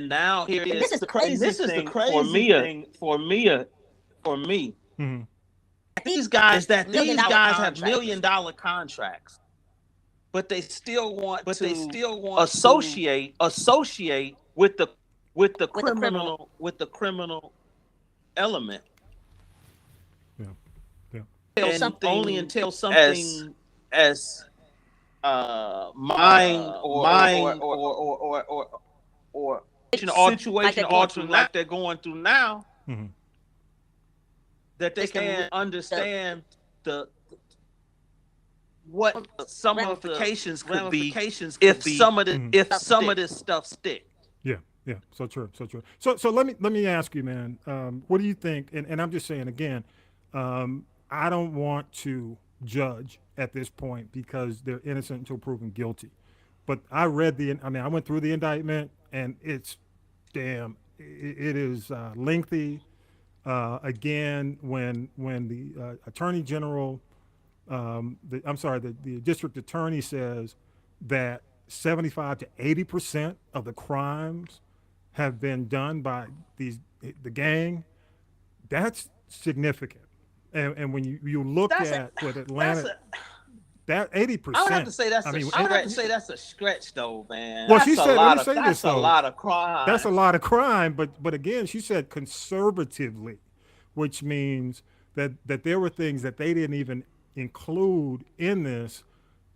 now here is this is the crazy thing for me. Mm-hmm. These guys have $1 million contracts, but they still want to associate with the criminal element. Yeah. Only until something as mind or situation altering like they're going through now, that they can understand what some ramifications could be if some of this stuff stick. Yeah, so true. So let me ask you, man. What do you think? And I'm just saying again, I don't want to judge at this point because they're innocent until proven guilty. But I went through the indictment, and it's it is lengthy. Again, when the attorney general, the district attorney says that 75 to 80% of the crimes have been done by the gang, that's significant. And when you look at what Atlanta, that 80%. I would have to say that's a stretch, though, man. Well, she said, let me say this, though. That's a lot of crime. That's a lot of crime, but again, she said conservatively, which means that there were things that they didn't even include in this.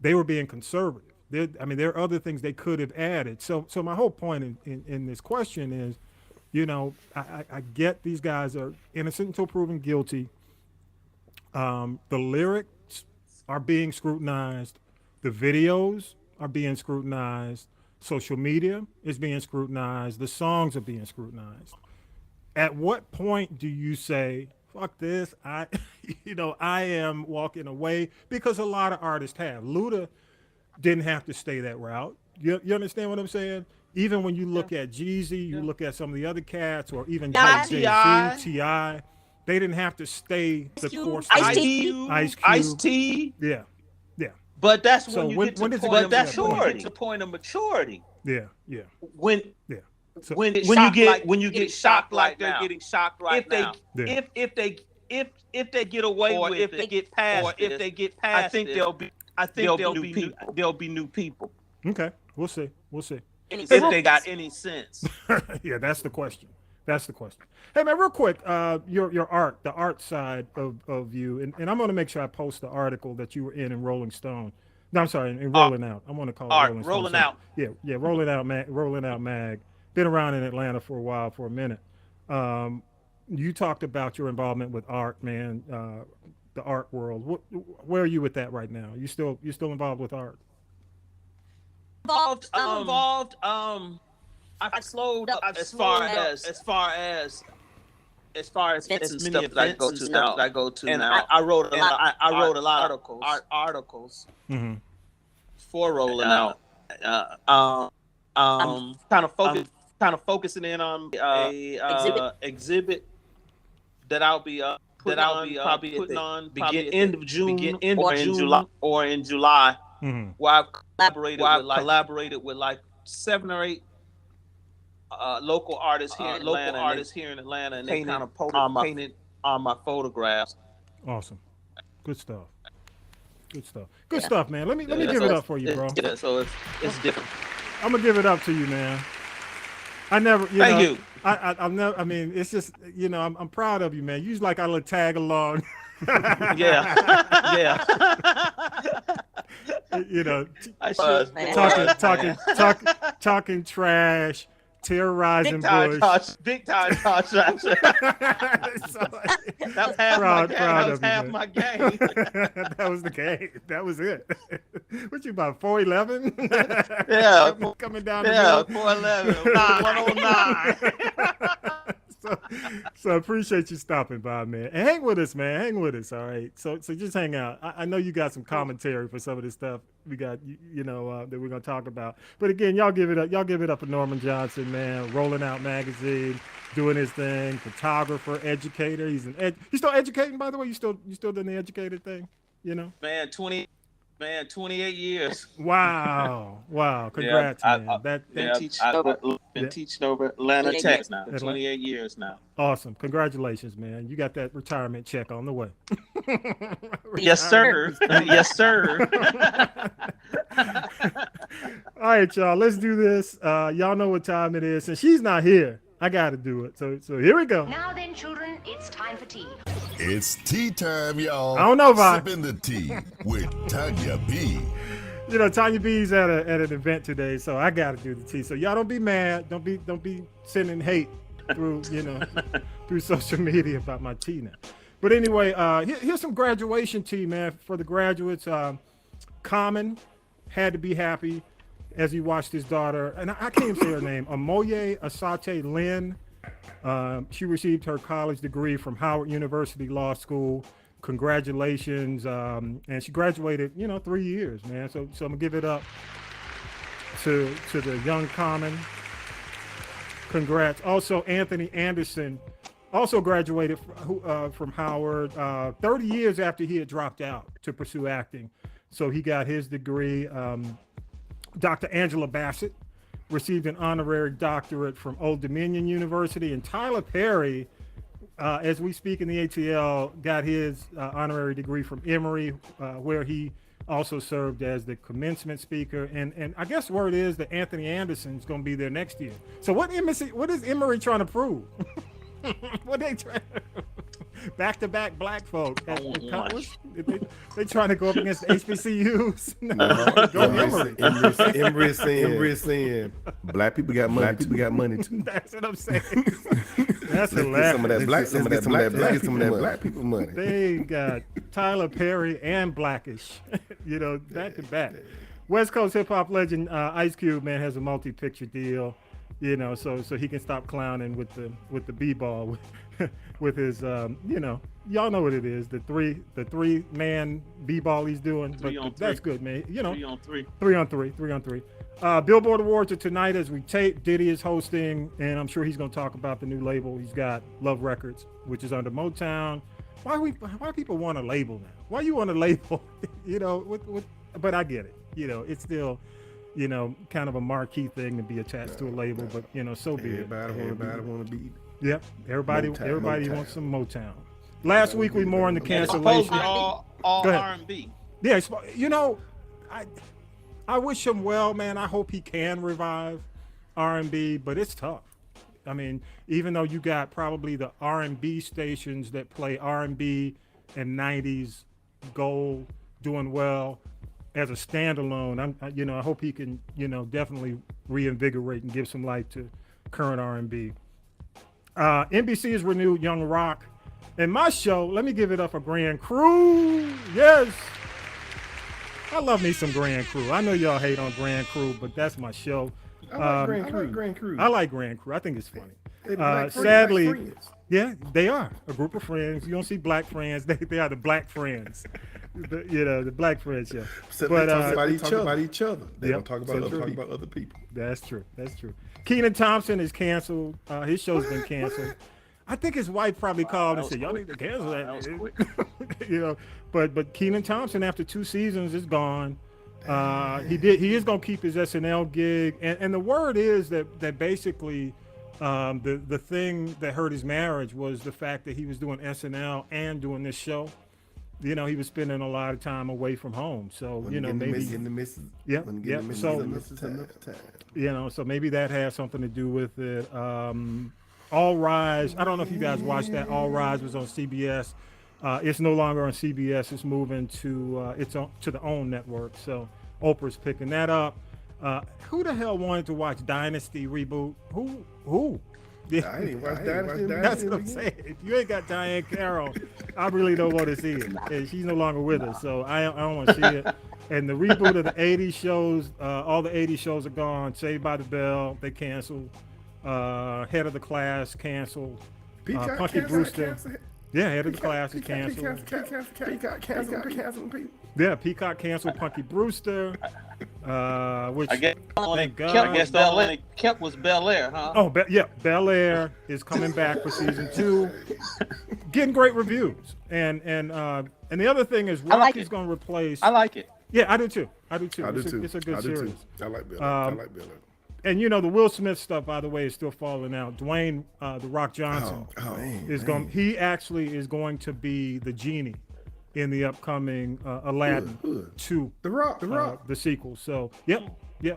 They were being conservative. There are other things they could have added. So my whole point in this question is, I get these guys are innocent until proven guilty. The lyrics are being scrutinized. The videos are being scrutinized. Social media is being scrutinized. The songs are being scrutinized. At what point do you say, fuck this, I am walking away? Because a lot of artists have. Luda didn't have to stay that route. You understand what I'm saying? Even when you look at Jeezy, you look at some of the other cats, or even Jay-Z, T.I., they didn't have to stay the course. Ice T. Yeah. But that's when you get to the point of maturity. Yeah. When you get shocked like they're getting shocked right now. If they get away with it, if they get past, I think there'll be new people. Okay, we'll see. If they got any sense. Yeah, that's the question. Hey man, real quick, your art, the art side of you, and I'm gonna make sure I post the article that you were in Rolling Stone. No, I'm sorry, in Rolling Out. I'm gonna call it Rolling Out. Yeah, Rolling Out mag. Been around in Atlanta for a while, for a minute. You talked about your involvement with art, man, the art world. Where are you with that right now? You still involved with art? Involved. I slowed up as far as as many events that I go to now. I wrote a lot of articles for Rolling Out. I'm kind of focusing in on a exhibit that I'll be putting on end of June or in July, where I've collaborated with like 7 or 8 local artists here in Atlanta, and they kind of painted on my photographs. Awesome, good stuff, man. Let me give it up for you, bro. Yeah, so it's different. I'm gonna give it up to you, man. I never, Thank you. I'm never. I mean, it's just, I'm proud of you, man. Usually, like, I let tag along. Yeah. Talking trash, terrorizing Bush. Big time trash. That's half my game. That was the game. That was it. What you about 4'11"? Yeah, coming down. Yeah, 4'11", 109. So appreciate you stopping by, man. And hang with us, man. Hang with us, all right? So just hang out. I know you got some commentary for some of this stuff we got, that we're gonna talk about. But again, y'all give it up. Y'all give it up for Norman Johnson, man. Rolling Out magazine, doing his thing. Photographer, educator. He's still educating, by the way. You still doing the educator thing? Man, 28 years. Wow. Congrats, man. I've been teaching over Atlanta Tech now. 28 years now. Awesome. Congratulations, man. You got that retirement check on the way. Yes, sir. Yes, sir. All right, y'all. Let's do this. Y'all know what time it is. Since she's not here, I got to do it. So here we go. Now then, children, it's time for tea. It's tea time, y'all. I don't know, Vi. Sipping the tea with Tanya B. You know, Tanya B's at an event today, so I got to do the tea. So y'all don't be mad. Don't be sending hate through through social media about my tea now. But anyway, here's some graduation tea, man, for the graduates. Common had to be happy as he watched his daughter, and I can't even say her name, Omoye Asate Lynn. She received her college degree from Howard University Law School. Congratulations. And she graduated, 3 years, man. So I'm gonna give it up to the young Common. Congrats. Also, Anthony Anderson also graduated from Howard 30 years after he had dropped out to pursue acting. So he got his degree. Dr. Angela Bassett received an honorary doctorate from Old Dominion University, and Tyler Perry, as we speak in the ATL, got his honorary degree from Emory, where he also served as the commencement speaker. And I guess word is that Anthony Anderson's going to be there next year. So what is Emory trying to prove? What they trying back-to-back black folk? They trying to go up against the HBCUs? Emory is saying black people got money. Black people got money too. That's what I'm saying. That's hilarious. Some of that black people money. They got Tyler Perry and Blackish, back to back. West Coast hip hop legend Ice Cube, man, has a multi-picture deal, so he can stop clowning with the b-ball with his y'all know what it is, the three man b-ball he's doing. But that's good, man. 3 on 3. Billboard Awards are tonight as we tape. Diddy is hosting, and I'm sure he's going to talk about the new label he's got, Love Records, which is under Motown. Why people want a label now? Why you want a label? But I get it. It's still, kind of a marquee thing to be attached to a label. But so be it. Everybody want to be. Yep. Everybody wants some Motown. Last week we mourned the cancellation. All R&B. Yeah, I wish him well, man. I hope he can revive R&B, but it's tough. I mean, even though you got probably the R&B stations that play R&B and 90s gold doing well as a standalone, I hope he can, definitely reinvigorate and give some life to current R&B. NBC has renewed Young Rock. And my show, let me give it up for Grand Crew. Yes. I love me some Grand Crew. I know y'all hate on Grand Crew, but that's my show. I like Grand Crew. I like Grand Crew. I think it's funny. Sadly, yeah, they are a group of friends. You don't see black friends. They are the black friends. The black friends, yeah. So but they talk about each other. They don't talk about other people. That's true. Kenan Thompson is canceled. His show's been canceled. I think his wife probably called and said, "Y'all need to cancel that." But Kenan Thompson, after 2 seasons, is gone. He is gonna keep his SNL gig, and the word is that basically the thing that hurt his marriage was the fact that he was doing SNL and doing this show. He was spending a lot of time away from home, so maybe in the misses. So maybe that has something to do with it. All Rise. I don't know if you guys watched that. All Rise was on CBS. It's no longer on CBS. It's moving to the OWN network. So Oprah's picking that up. Who the hell wanted to watch Dynasty reboot? Who? Yeah. I ain't watched Dynasty. That's what I'm saying. If you ain't got Diane Carroll, I really don't want to see it. And she's no longer with us, so I don't want to see it. And the reboot of the 80s shows, all the 80s shows are gone. Saved by the Bell, they canceled. Head of the Class canceled. Punky Brewster. Yeah, Head of the Class is canceled. Peacock canceled people. Yeah, Peacock canceled Punky Brewster. Which I guess the only kept was Bel Air, huh? Oh, Bel Air is coming back for season 2, getting great reviews. And the other thing is Rock is going to replace. I like it. Yeah, I do too. It's a good series. I like Bel Air. And the Will Smith stuff, by the way, is still falling out. Dwayne The Rock Johnson he actually is going to be the genie in the upcoming Aladdin 2, The Rock, the sequel. So yep.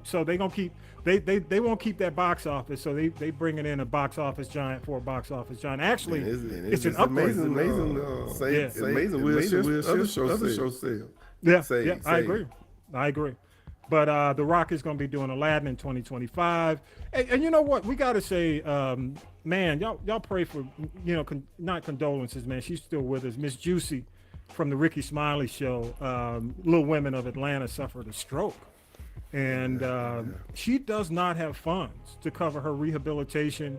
So they gonna keep they won't keep that box office. So they bringing in a box office giant for a box office giant. Actually, it's an upgrade. Amazing. Will Smith other show sales. Yeah, I agree. But The Rock is going to be doing Aladdin in 2025. And you know what? We got to say, man, y'all pray for, not condolences, man. She's still with us. Miss Juicy from the Ricky Smiley Show, Little Women of Atlanta, suffered a stroke. And she does not have funds to cover her rehabilitation.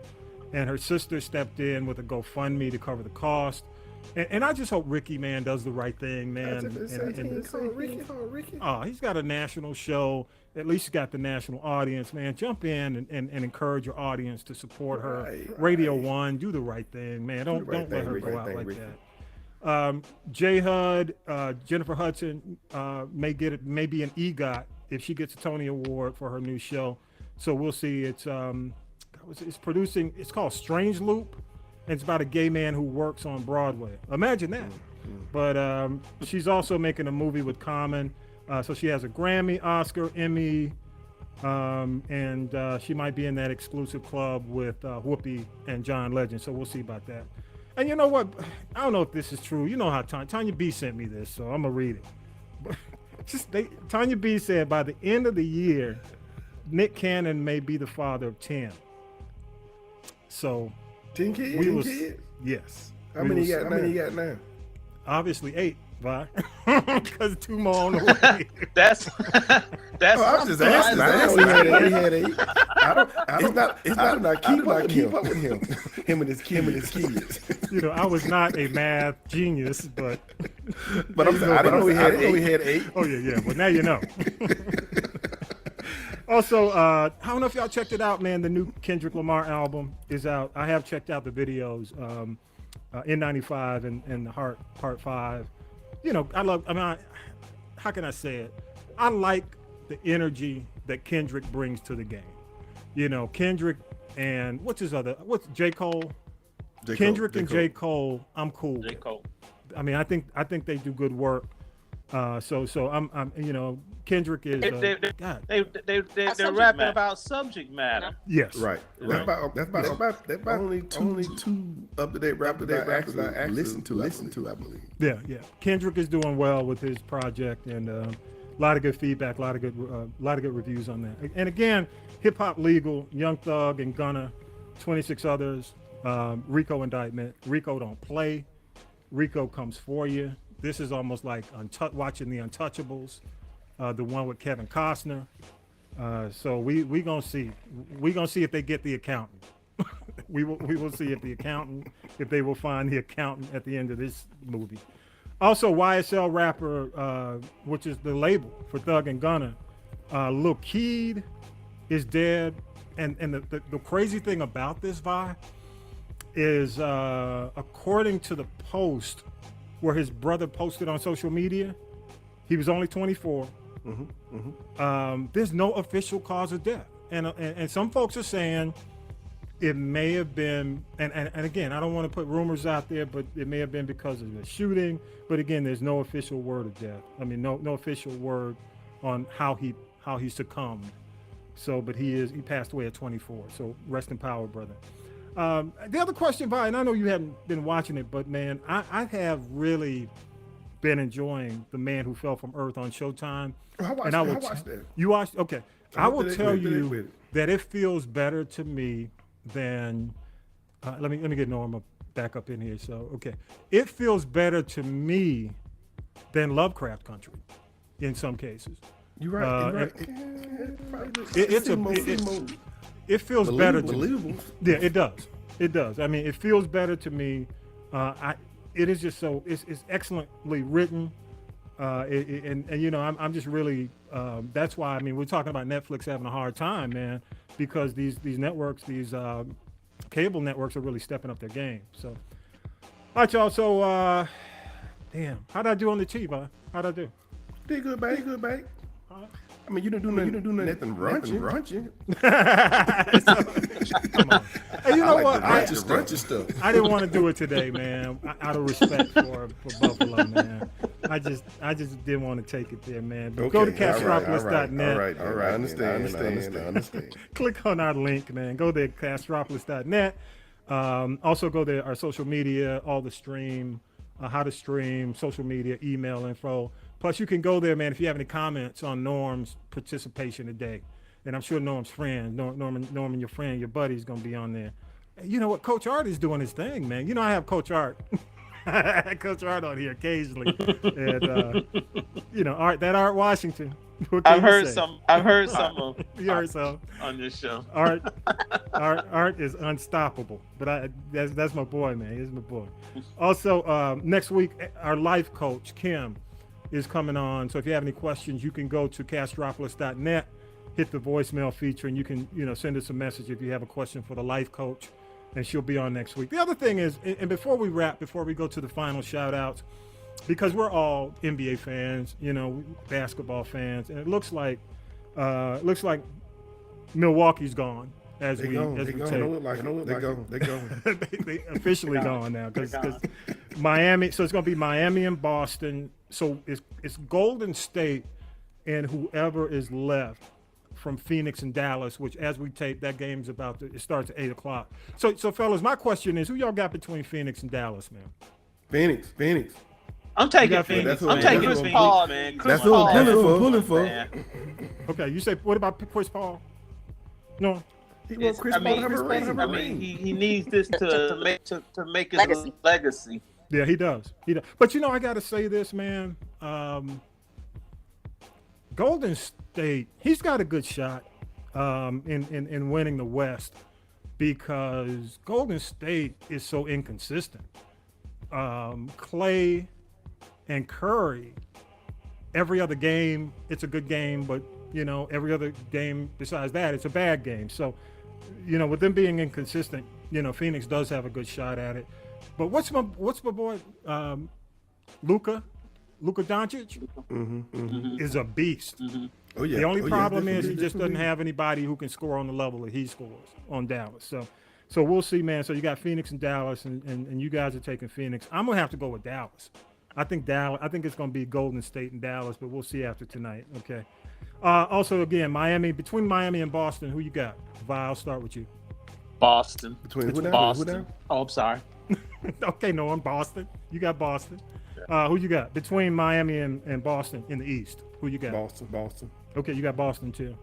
And her sister stepped in with a GoFundMe to cover the cost. And I just hope Ricky, man, does the right thing, man. Oh, he's got a national show. At least he's got the national audience, man. Jump in and encourage your audience to support her. Radio 1, do the right thing, man. Don't let her go out like that. J Hud, Jennifer Hudson may be an EGOT if she gets a Tony Award for her new show. So we'll see. It's producing. It's called Strange Loop. And it's about a gay man who works on Broadway. Imagine that. But she's also making a movie with Common. So she has a Grammy, Oscar, Emmy, and she might be in that exclusive club with Whoopi and John Legend. So we'll see about that. And you know what? I don't know if this is true. You know how Tanya B sent me this, so I'm going to read it. Tanya B said by the end of the year, Nick Cannon may be the father of 10. So... 10 kids? Yes. How many you got now? Obviously 8, Vi. Because 2 more on the way. That's. I was just asking. I know he had 8. I do not keep up with him. Him and his kids. I was not a math genius, but I don't know he had 8. Oh yeah. Well, now you know. Also, I don't know if y'all checked it out, man. The new Kendrick Lamar album is out. I have checked out the videos, N95 and the Part 5. How can I say it? I like the energy that Kendrick brings to the game. Kendrick and what's J. Cole? Kendrick and J. Cole, I'm cool. J. Cole. I mean, I think they do good work. So I'm Kendrick is they're rapping about subject matter. Yes, right. That's about only two up-to-date rappers that I actually listen to. I believe. Yeah. Kendrick is doing well with his project, and a lot of good feedback, a lot of good reviews on that. And again, Hip Hop Legal, Young Thug and Gunna, 26 others, RICO indictment. RICO don't play. RICO comes for you. This is almost like watching The Untouchables, the one with Kevin Costner. So we gonna see. We gonna see if they get the accountant. we will see if they will find the accountant at the end of this movie. Also, YSL rapper, which is the label for Thug and Gunna, Lil Keed is dead. And the crazy thing about this, Vi, is according to the Post, where his brother posted on social media, he was only 24. There's no official cause of death, and some folks are saying it may have been, and again, I don't want to put rumors out there, but it may have been because of the shooting. But again, there's no official word of death. I mean, no official word on how he succumbed. So, but he passed away at 24. So rest in power, brother. The other question, Vi, and I know you haven't been watching it, but man, I have really been enjoying The Man Who Fell from Earth on Showtime. I watched that. You watched? Okay. I will tell you that it feels better to me than. Let me get Norma back up in here. So okay, it feels better to me than Lovecraft Country, in some cases. You're right. It feels better to me. Yeah, it does. It does. I mean, it feels better to me. It is just so. It's excellently written, and I'm just really. That's why, I mean, we're talking about Netflix having a hard time, man, because these networks, these cable networks, are really stepping up their game. So, all right, y'all. So, damn, how'd I do on the Chief? How'd I do? Did good, babe. I mean, you didn't do nothing brunching. Come on. Hey, you know what? Stuff. I didn't want to do it today, man. Out of respect for Buffalo, man. I just didn't want to take it there, man. But go to Castropolis.net. All right. I understand. Click on our link, man. Go there, Castropolis.net. Also go there, our social media, all the stream. how to stream, social media, email info. Plus, you can go there, man, if you have any comments on Norm's participation today. And I'm sure Norm's friend, Norman, your friend, your buddy is going to be on there. You know what? Coach Art is doing his thing, man. You know, I have Coach Art. Coach Art on here occasionally. And, you know, Art Washington. I've heard some of you heard some on this show. Art is unstoppable. But that's my boy, man. He's my boy. Also, next week, our life coach, Kim, is coming on. So if you have any questions, you can go to Castropolis.net, hit the voicemail feature, and you can, you know, send us a message if you have a question for the life coach, and she'll be on next week. The other thing is, and before we go to the final shout outs, because we're all NBA fans, you know, basketball fans, and it looks like Milwaukee's gone as we tape. They're gone. They officially gone now because Miami. So it's going to be Miami and Boston. So it's Golden State and whoever is left from Phoenix and Dallas, which as we tape, that game's it starts at 8:00. So fellas, my question is, who y'all got between Phoenix and Dallas, man? Phoenix. I'm taking Phoenix. I'm taking Chris Paul, man. That's what I'm pulling for. Okay, you say, what about Chris Paul? No. He needs this to make his legacy. Yeah, he does. But you know, I got to say this, man. Golden State, he's got a good shot in winning the West because Golden State is so inconsistent. Clay and Curry, every other game, it's a good game, but you know, every other game besides that, it's a bad game. So, you know, with them being inconsistent, you know, Phoenix does have a good shot at it. But what's my boy, Luka Doncic is a beast. Oh yeah. The only problem is he just definitely. doesn't have anybody who can score on the level that he scores on Dallas. So we'll see, man. So you got Phoenix and Dallas, and you guys are taking Phoenix. I'm gonna have to go with Dallas. I think it's gonna be Golden State and Dallas, but we'll see after tonight. Okay. Also, again, between Miami and Boston, who you got? Vi, I'll start with you. Boston. Between who Boston. Oh, I'm sorry. Okay, no, I'm Boston. You got Boston. Who you got? Between Miami and Boston in the East, who you got? Boston. Okay, you got Boston too.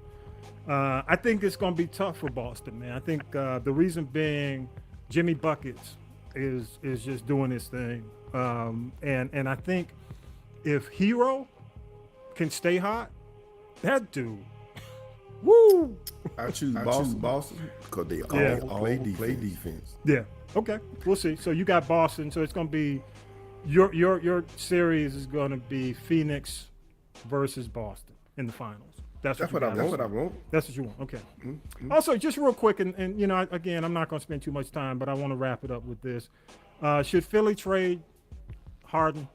I think it's going to be tough for Boston, man. I think the reason being Jimmy Buckets is just doing his thing. And I think if Hero can stay hot, that dude, woo! I choose Boston because they all play defense. Yeah. Okay. We'll see. So you got Boston. So it's going to be your series is going to be Phoenix versus Boston in the finals. That's what I want. That's what you want. Okay. Mm-hmm. Also, just real quick, and you know, again, I'm not going to spend too much time, but I want to wrap it up with this. Should Philly trade Harden?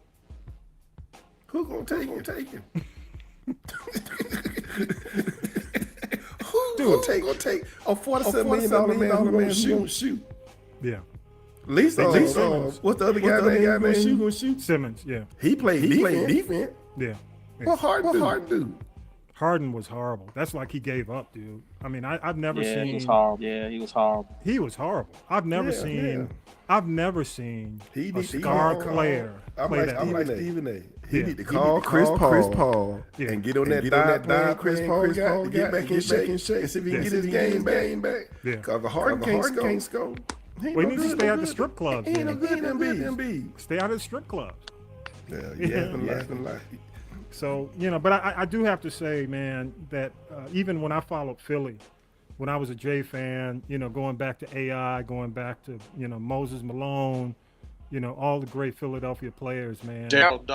Who's going to take him? Who's going to take a $47 million man who's going to shoot? Yeah. At least what's the other guy going to shoot? Simmons, yeah. He played defense. Yeah. What Harden do? Harden was horrible. That's like he gave up, dude. I mean, I've never seen. He was horrible. Yeah, he was horrible. He was horrible. I've never seen a star player play that. I'm like Stephen A. He need to call Chris Paul and get on that dive Chris Paul got, get back in shape and see if he can get his game back. Yeah. Because the Harden can't score. He needs to stay out of the strip clubs. He ain't no good in Embiid. Stay out of the strip clubs. Yeah. So, you know, but I do have to say, man, that even when I followed Philly, when I was a Jay fan, you know, going back to AI, going back to, you know, Moses Malone, you know, all the great Philadelphia players, man. Daryl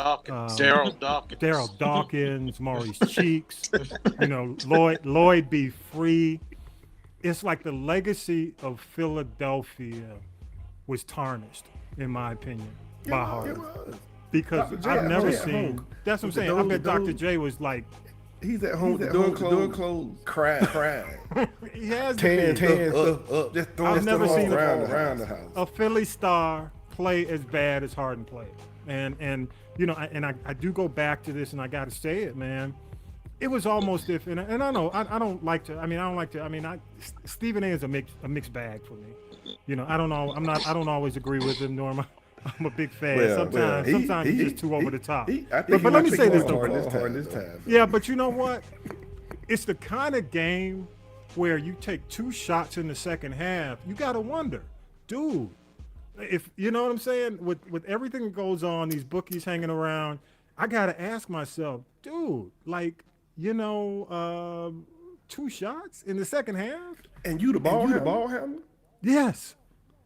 Dawkins, Maurice Cheeks, you know, Lloyd B. Free. It's like the legacy of Philadelphia was tarnished, in my opinion, by Harden. Because I've never seen. That's what I'm saying. I bet Dr. J was like, he's at home, door closed, crying. He has tan up, just throwing I've never seen around the house. A Philly star play as bad as Harden played, and you know, I do go back to this, and I got to say it, man. It was almost if, and I know I don't like to. I mean, Stephen A. is a mixed bag for me. You know, I don't know. I don't always agree with him, Norma. I'm a big fan. Well, sometimes he- he's just too over the top. But let me say this though. hard this time. Yeah, but you know what? It's the kind of game where you take 2 shots in the second half. You got to wonder, dude, if you know what I'm saying, with everything that goes on, these bookies hanging around, I got to ask myself, dude, like, 2 shots in the second half? And you the ball handler? Yes.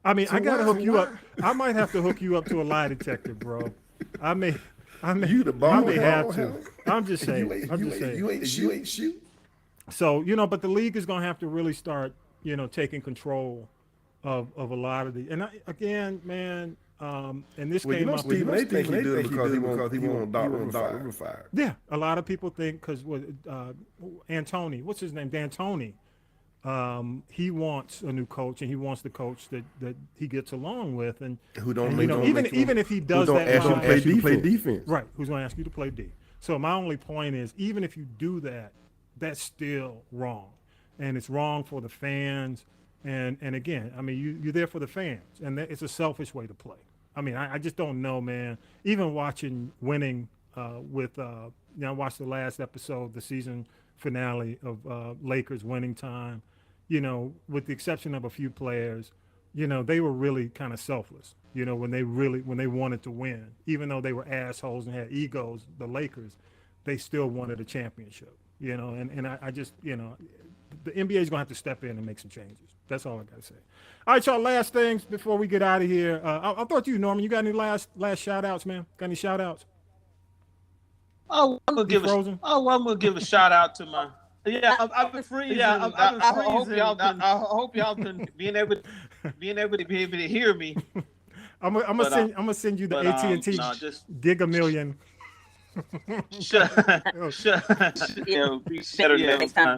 I mean, So I got to why- hook you up. I might have to hook you up to a lie detector, bro. I may You the ball I may have handler? to. I'm just saying. You ain't shoot. So, but the league is going to have to really start, taking control of a lot of the, and again, man, and this came up. Stephen A. think he do it because he want Doc River fired. Yeah, a lot of people think because Antony, what's his name, D'Antoni, he wants a new coach and he wants the coach that he gets along with, and Who don't and, make him- even if he does who don't that, ask you to play defense. right? Who's going to ask you to play D? So my only point is, even if you do that, that's still wrong, and it's wrong for the fans. And again, I mean, you're there for the fans, and it's a selfish way to play. I mean, I just don't know, man. Even watching winning I watched the last episode, the season finale of Lakers Winning Time. With the exception of a few players, they were really kind of selfless. When they wanted to win, even though they were assholes and had egos, the Lakers, they still wanted a championship. And I just, the NBA is gonna have to step in and make some changes. That's all I gotta say. All right, y'all. Last things before we get out of here. I'll throw it to you, Norman. You got any last shout outs, man? Got any shout outs? Oh, I'm gonna give a shout out to my. Yeah, I've been freezing. Yeah, I hope y'all can being able to hear me. I'm gonna send you the AT&T Giga Million. Shut.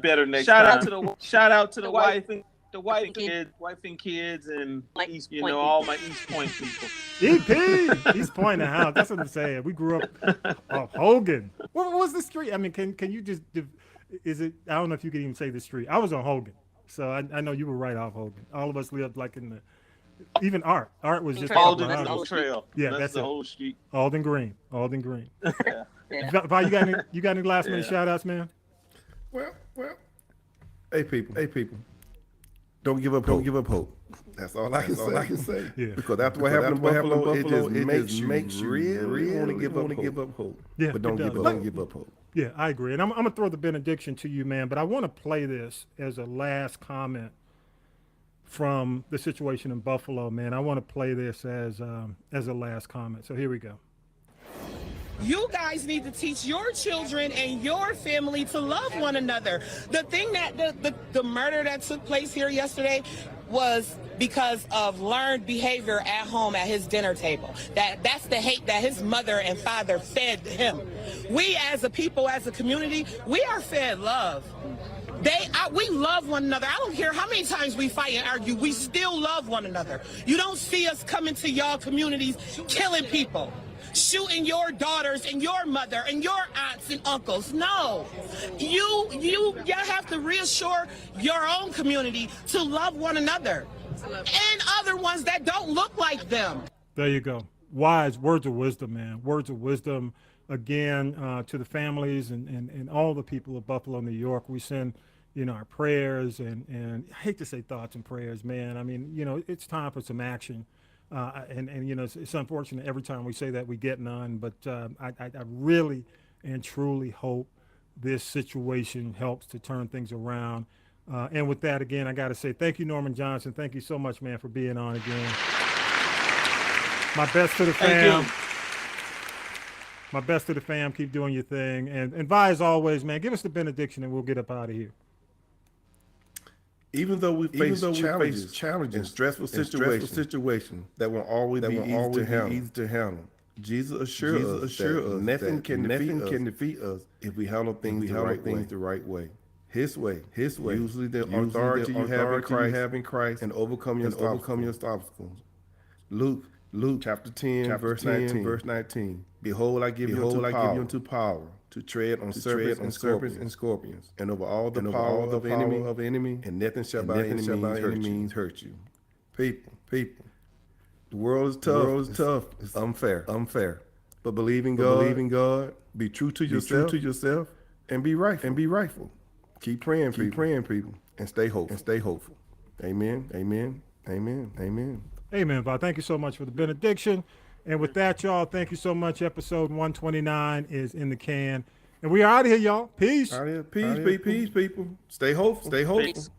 Better next time. Shout out to the wife and kids, and all my East Point people. EP, East Point, the house. That's what I'm saying. We grew up off Hogan. What was the street? I mean, can you just? Is it? I don't know if you can even say the street. I was on Hogan, so I know you were right off Hogan. All of us lived like in the. Even Art was just Alden Trail. Yeah, that's the whole street. Alden Green. Yeah. Vi, you got any last minute shout outs, man? Well. Hey people. Don't give up hope. That's all I can say. Yeah. Because after what happened in Buffalo, it just makes you really want to give up hope. Yeah, but don't give up hope. Yeah, I agree. And I'm going to throw the benediction to you, man, but I want to play this as a last comment from the situation in Buffalo, man. I want to play this as a last comment. So here we go. You guys need to teach your children and your family to love one another. The thing that the murder that took place here yesterday was because of learned behavior at home at his dinner table. That's the hate that his mother and father fed him. We as a people, as a community, we are fed love. We love one another. I don't care how many times we fight and argue, we still love one another. You don't see us coming to y'all communities killing people, shooting your daughters and your mother and your aunts and uncles. No, y'all have to reassure your own community to love one another and other ones that don't look like them. There you go. Wise words of wisdom, man. Words of wisdom again to the families and all the people of Buffalo, New York. We send our prayers and I hate to say thoughts and prayers, man. I mean, it's time for some action. And it's unfortunate every time we say that we get none, but I really and truly hope this situation helps to turn things around. And with that, again, I got to say thank you, Norman Johnson. Thank you so much, man, for being on again. My best to the fam. My best to the fam. Keep doing your thing. And Vi, as always, man, give us the benediction and we'll get up out of here. Even though we face challenges and stressful situations that won't always be easy to handle, Jesus assures us that nothing can defeat us if we handle things the right way. His way. Usually the authority you have in Christ and overcome your obstacles. Luke chapter 10, verse 19. Behold, I give you unto power to tread on serpents and scorpions, and over all the power of the enemy, and nothing shall by any means hurt you. People, The world is tough. The world is tough. It's unfair. But believe in God. Be true to yourself. And be rightful. Keep praying, people. And stay hopeful. Amen. Amen, Bob. Thank you so much for the benediction. And with that, y'all, thank you so much. Episode 129 is in the can. And we are out of here, y'all. Peace. Peace, people. Stay hopeful. Peace.